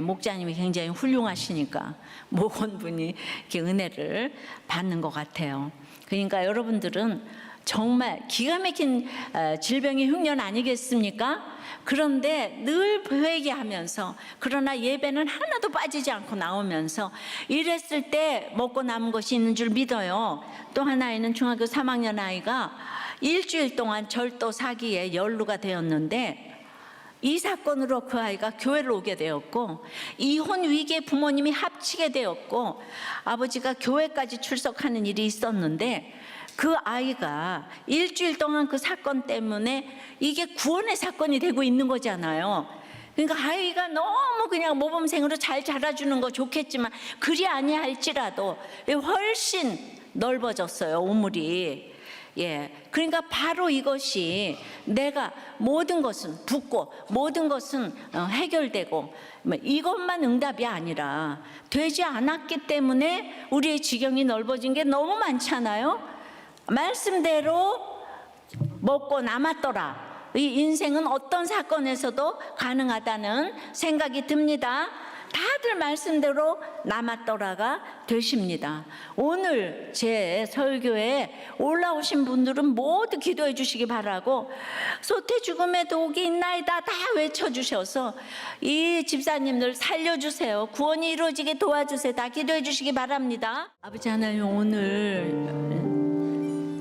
목자님이 굉장히 훌륭하시니까 모건분이 이렇게 은혜를 받는 것 같아요. 그러니까 여러분들은 정말 기가 막힌 질병의 흉년 아니겠습니까? 그런데 늘 회개하면서, 그러나 예배는 하나도 빠지지 않고 나오면서 이랬을 때 먹고 남은 것이 있는 줄 믿어요. 또 하나에는 중학교 3학년 아이가 일주일 동안 절도 사기에 연루가 되었는데, 이 사건으로 그 아이가 교회를 오게 되었고, 이혼 위기에 부모님이 합치게 되었고, 아버지가 교회까지 출석하는 일이 있었는데, 그 아이가 일주일 동안 그 사건 때문에 이게 구원의 사건이 되고 있는 거잖아요. 그러니까 아이가 너무 그냥 모범생으로 잘 자라주는 거 좋겠지만 그리 아니할지라도 훨씬 넓어졌어요, 우물이. 그러니까 바로 이것이 내가 모든 것은 붙고 모든 것은 해결되고 이것만 응답이 아니라 되지 않았기 때문에 우리의 지경이 넓어진 게 너무 많잖아요. 말씀대로 먹고 남았더라. 이 인생은 어떤 사건에서도 가능하다는 생각이 듭니다. 다들 말씀대로 남았더라가 되십니다. 오늘 제 설교에 올라오신 분들은 모두 기도해 주시기 바라고, 소태 죽음의 독이 있나이다 다 외쳐주셔서 이 집사님들 살려주세요, 구원이 이루어지게 도와주세요, 다 기도해 주시기 바랍니다. 아버지 하나님, 오늘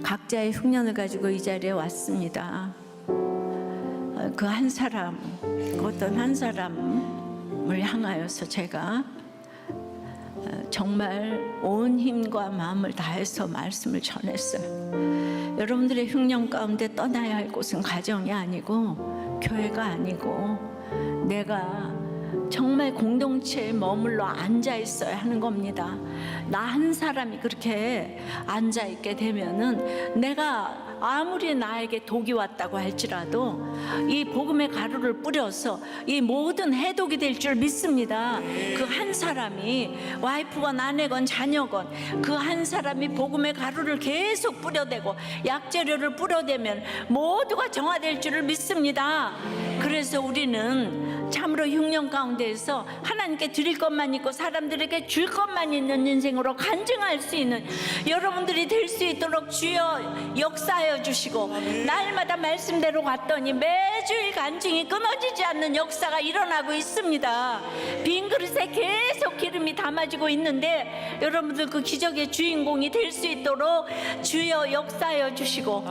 각자의 흉년을 가지고 이 자리에 왔습니다. 그 한 사람, 어떤 한 사람을 향하여서 제가 정말 온 힘과 마음을 다해서 말씀을 전했어요. 여러분들의 흉년 가운데 떠나야 할 곳은 가정이 아니고 교회가 아니고 내가 정말 공동체에 머물러 앉아 있어야 하는 겁니다. 나 한 사람이 그렇게 앉아 있게 되면은 내가 아무리 나에게 독이 왔다고 할지라도 이 복음의 가루를 뿌려서 이 모든 해독이 될 줄 믿습니다. 그 한 사람이 와이프건 아내건 자녀건 그 한 사람이 복음의 가루를 계속 뿌려대고 약재료를 뿌려대면 모두가 정화될 줄을 믿습니다. 그래서 우리는 참으로 흉년 가운데에서 하나님께 드릴 것만 있고 사람들에게 줄 것만 있는 인생으로 간증할 수 있는 여러분들이 될 수 있도록 주여 역사하여 역사하여 주시고 날마다 말씀대로 갔더니 매주일 간증이 끊어지지 않는 역사가 일어나고 있습니다. 빈 그릇에 계속 기름이 담아지고 있는데 여러분들 그 기적의 주인공이 될 수 있도록 주여 역사하여 주시고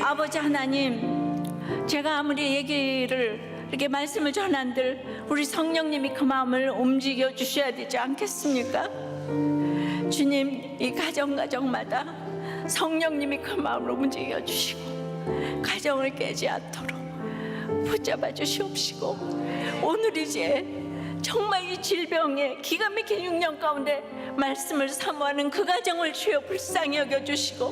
아버지 하나님, 제가 아무리 얘기를 이렇게 말씀을 전한들 우리 성령님이 그 마음을 움직여 주셔야 되지 않겠습니까? 주님, 이 가정마다 성령님이 그 마음을 움직여 주시고 가정을 깨지 않도록 붙잡아 주시옵시고, 오늘 이제 정말 이 질병의 기가 막힌 6년 가운데 말씀을 사모하는 그 가정을 주여 불쌍히 여겨주시고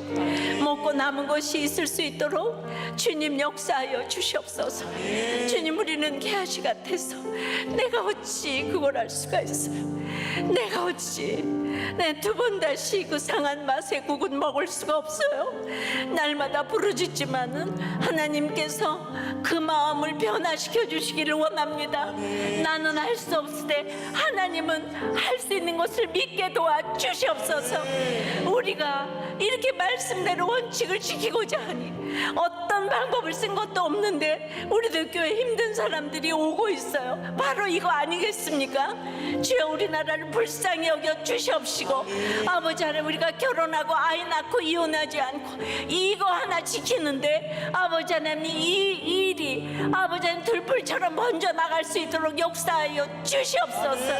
먹고 남은 것이 있을 수 있도록 주님 역사하여 주시옵소서. 주님, 우리는 개아시 같아서 내가 어찌 그걸 알 수가 있어요. 내가 어찌 내 두 번 다시 그 상한 맛의 국은 먹을 수가 없어요. 날마다 부르짖지만은 하나님께서 그 마음을 변화시켜 주시기를 원합니다. 나는 할 수 없으되 하나님은 할 수 있는 것을 믿게 도와주시옵소서. 우리가 이렇게 말씀대로 원칙을 지키고자 하니 어떤 방법을 쓴 것도 없는데 우리들 교회 힘든 사람들이 오고 있어요. 바로 이거 아니겠습니까? 주여 우리나라를 불쌍히 여겨 주시옵시고, 아버지 하나님, 우리가 결혼하고 아이 낳고 이혼하지 않고 이거 하나 지키는데 아버지 하나님, 이 일이 아버지 하나님 들불처럼 번져 나갈 수 있도록 역사하여 주시옵소서.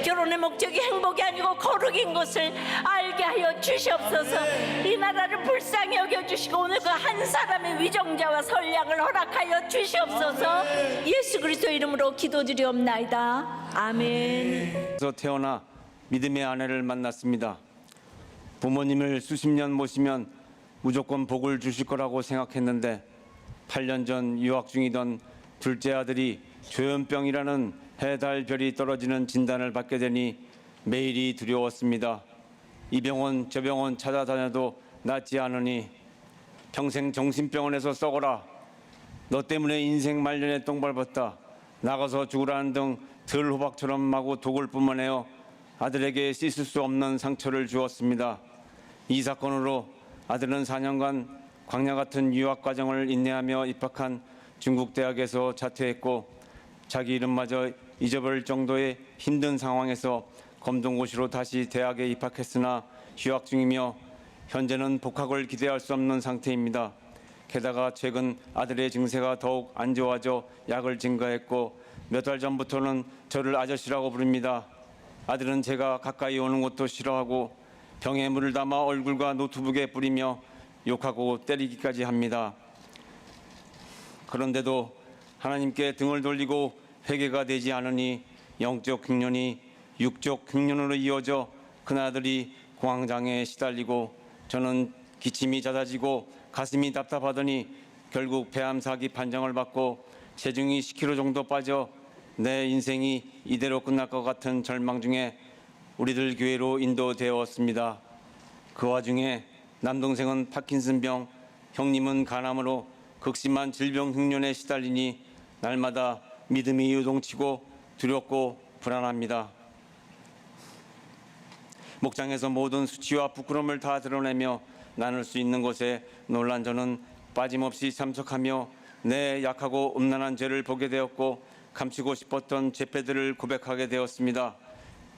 결혼의 목적이 행복이 아니고 거룩인 것을 알게 하여 주시옵소서. 이 나라를 불쌍히 여겨주시고 오늘 그 한 사람의 위정자와 선량을 허락하여 주시옵소서. 예수 그리스도 이름으로 기도드리옵나이다. 아멘.
그래서 태어나 믿음의 아내를 만났습니다. 부모님을 수십 년 모시면 무조건 복을 주실 거라고 생각했는데 8년 전 유학 중이던 둘째 아들이 조현병이라는 해달 별이 떨어지는 진단을 받게 되니 매일이 두려웠습니다. 이 병원 저 병원 찾아다녀도 낫지 않으니 평생 정신병원에서 썩어라, 너 때문에 인생 말년에 똥 밟았다, 나가서 죽으라는 등 들호박처럼 마구 독을 뿜어내어 아들에게 씻을 수 없는 상처를 주었습니다. 이 사건으로 아들은 4년간 광야 같은 유학 과정을 인내하며 입학한 중국 대학에서 자퇴했고 자기 이름마저 잊어버릴 정도의 힘든 상황에서 검정고시로 다시 대학에 입학했으나 휴학 중이며 현재는 복학을 기대할 수 없는 상태입니다. 게다가 최근 아들의 증세가 더욱 안 좋아져 약을 증가했고 몇 달 전부터는 저를 아저씨라고 부릅니다. 아들은 제가 가까이 오는 것도 싫어하고 병에 물을 담아 얼굴과 노트북에 뿌리며 욕하고 때리기까지 합니다. 그런데도 하나님께 등을 돌리고 회개가 되지 않으니 영적 흉년이 육적 흉년으로 이어져 큰아들이 공황장애에 시달리고 저는 기침이 잦아지고 가슴이 답답하더니 결국 폐암사기 판정을 받고 체중이 10kg 정도 빠져 내 인생이 이대로 끝날 것 같은 절망 중에 우리들 교회로 인도되었습니다. 그 와중에 남동생은 파킨슨병, 형님은 간암으로 극심한 질병 흉년에 시달리니 날마다 믿음이 요동치고 두렵고 불안합니다. 목장에서 모든 수치와 부끄러움을 다 드러내며 나눌 수 있는 곳에 놀란 저는 빠짐없이 참석하며 내 약하고 음란한 죄를 보게 되었고 감추고 싶었던 죄패들을 고백하게 되었습니다.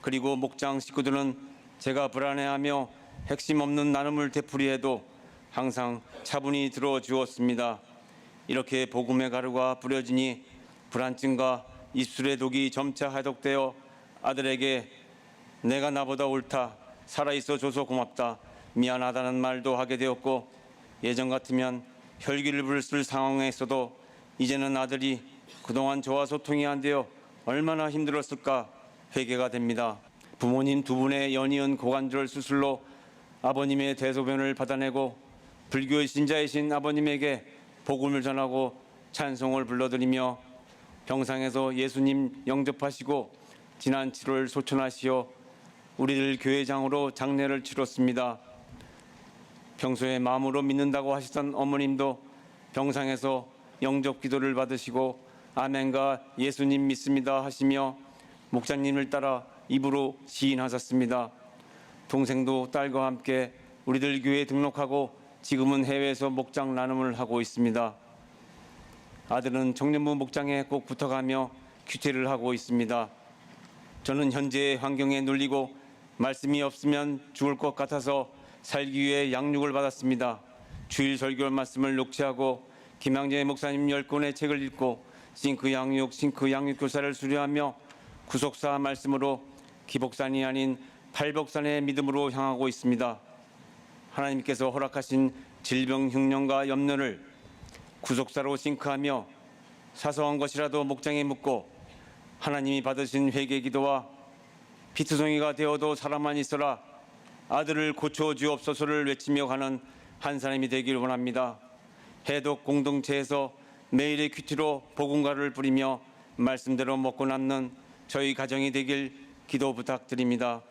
그리고 목장 식구들은 제가 불안해하며 핵심 없는 나눔을 되풀이해도 항상 차분히 들어주었습니다. 이렇게 복음의 가루가 뿌려지니 불안증과 입술의 독이 점차 해독되어 아들에게 내가 나보다 옳다, 살아있어 줘서 고맙다, 미안하다는 말도 하게 되었고 예전 같으면 혈기를 쓸 상황에 있어도 이제는 아들이 그동안 저와 소통이 안 되어 얼마나 힘들었을까 회개가 됩니다. 부모님 두 분의 연이은 고관절 수술로 아버님의 대소변을 받아내고 불교의 신자이신 아버님에게 복음을 전하고 찬송을 불러드리며 병상에서 예수님 영접하시고 지난 7월 소천하시어 우리들 교회장으로 장례를 치렀습니다. 평소에 마음으로 믿는다고 하시던 어머님도 병상에서 영접 기도를 받으시고 아멘과 예수님 믿습니다 하시며 목사님을 따라 입으로 시인하셨습니다. 동생도 딸과 함께 우리들 교회에 등록하고 지금은 해외에서 목장 나눔을 하고 있습니다. 아들은 청년부 목장에 꼭 붙어가며 큐티를 하고 있습니다. 저는 현재의 환경에 눌리고 말씀이 없으면 죽을 것 같아서 살기 위해 양육을 받았습니다. 주일 설교 말씀을 녹취하고 김양재 목사님 10권의 책을 읽고 싱크 양육 교사를 수료하며 구속사 말씀으로 기복산이 아닌 팔복산의 믿음으로 향하고 있습니다. 하나님께서 허락하신 질병 흉년과 염려를 구속사로 싱크하며 사소한 것이라도 목장에 묻고 하나님이 받으신 회개 기도와 피투성이가 되어도 살아만 있어라 아들을 고쳐 주옵소서를 외치며 가는 한 사람이 되길 원합니다. 해독 공동체에서 매일의 큐티로 복음가를 뿌리며 말씀대로 먹고 남는 저희 가정이 되길 기도 부탁드립니다.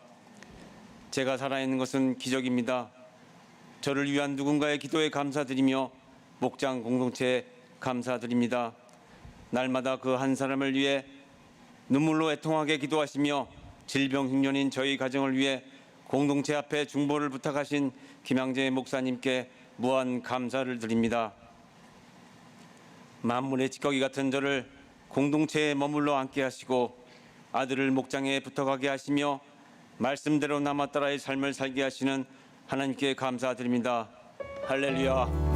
제가 살아있는 것은 기적입니다. 저를 위한 누군가의 기도에 감사드리며 목장 공동체에 감사드립니다. 날마다 그 한 사람을 위해 눈물로 애통하게 기도하시며 질병 흉년인 저희 가정을 위해 공동체 앞에 중보를 부탁하신 김양재 목사님께 무한 감사를 드립니다. 만물의 찌꺼기 같은 저를 공동체에 머물러 앉게 하시고 아들을 목장에 붙어가게 하시며 말씀대로 남아 따라의 삶을 살게 하시는 하나님께 감사드립니다. 할렐루야.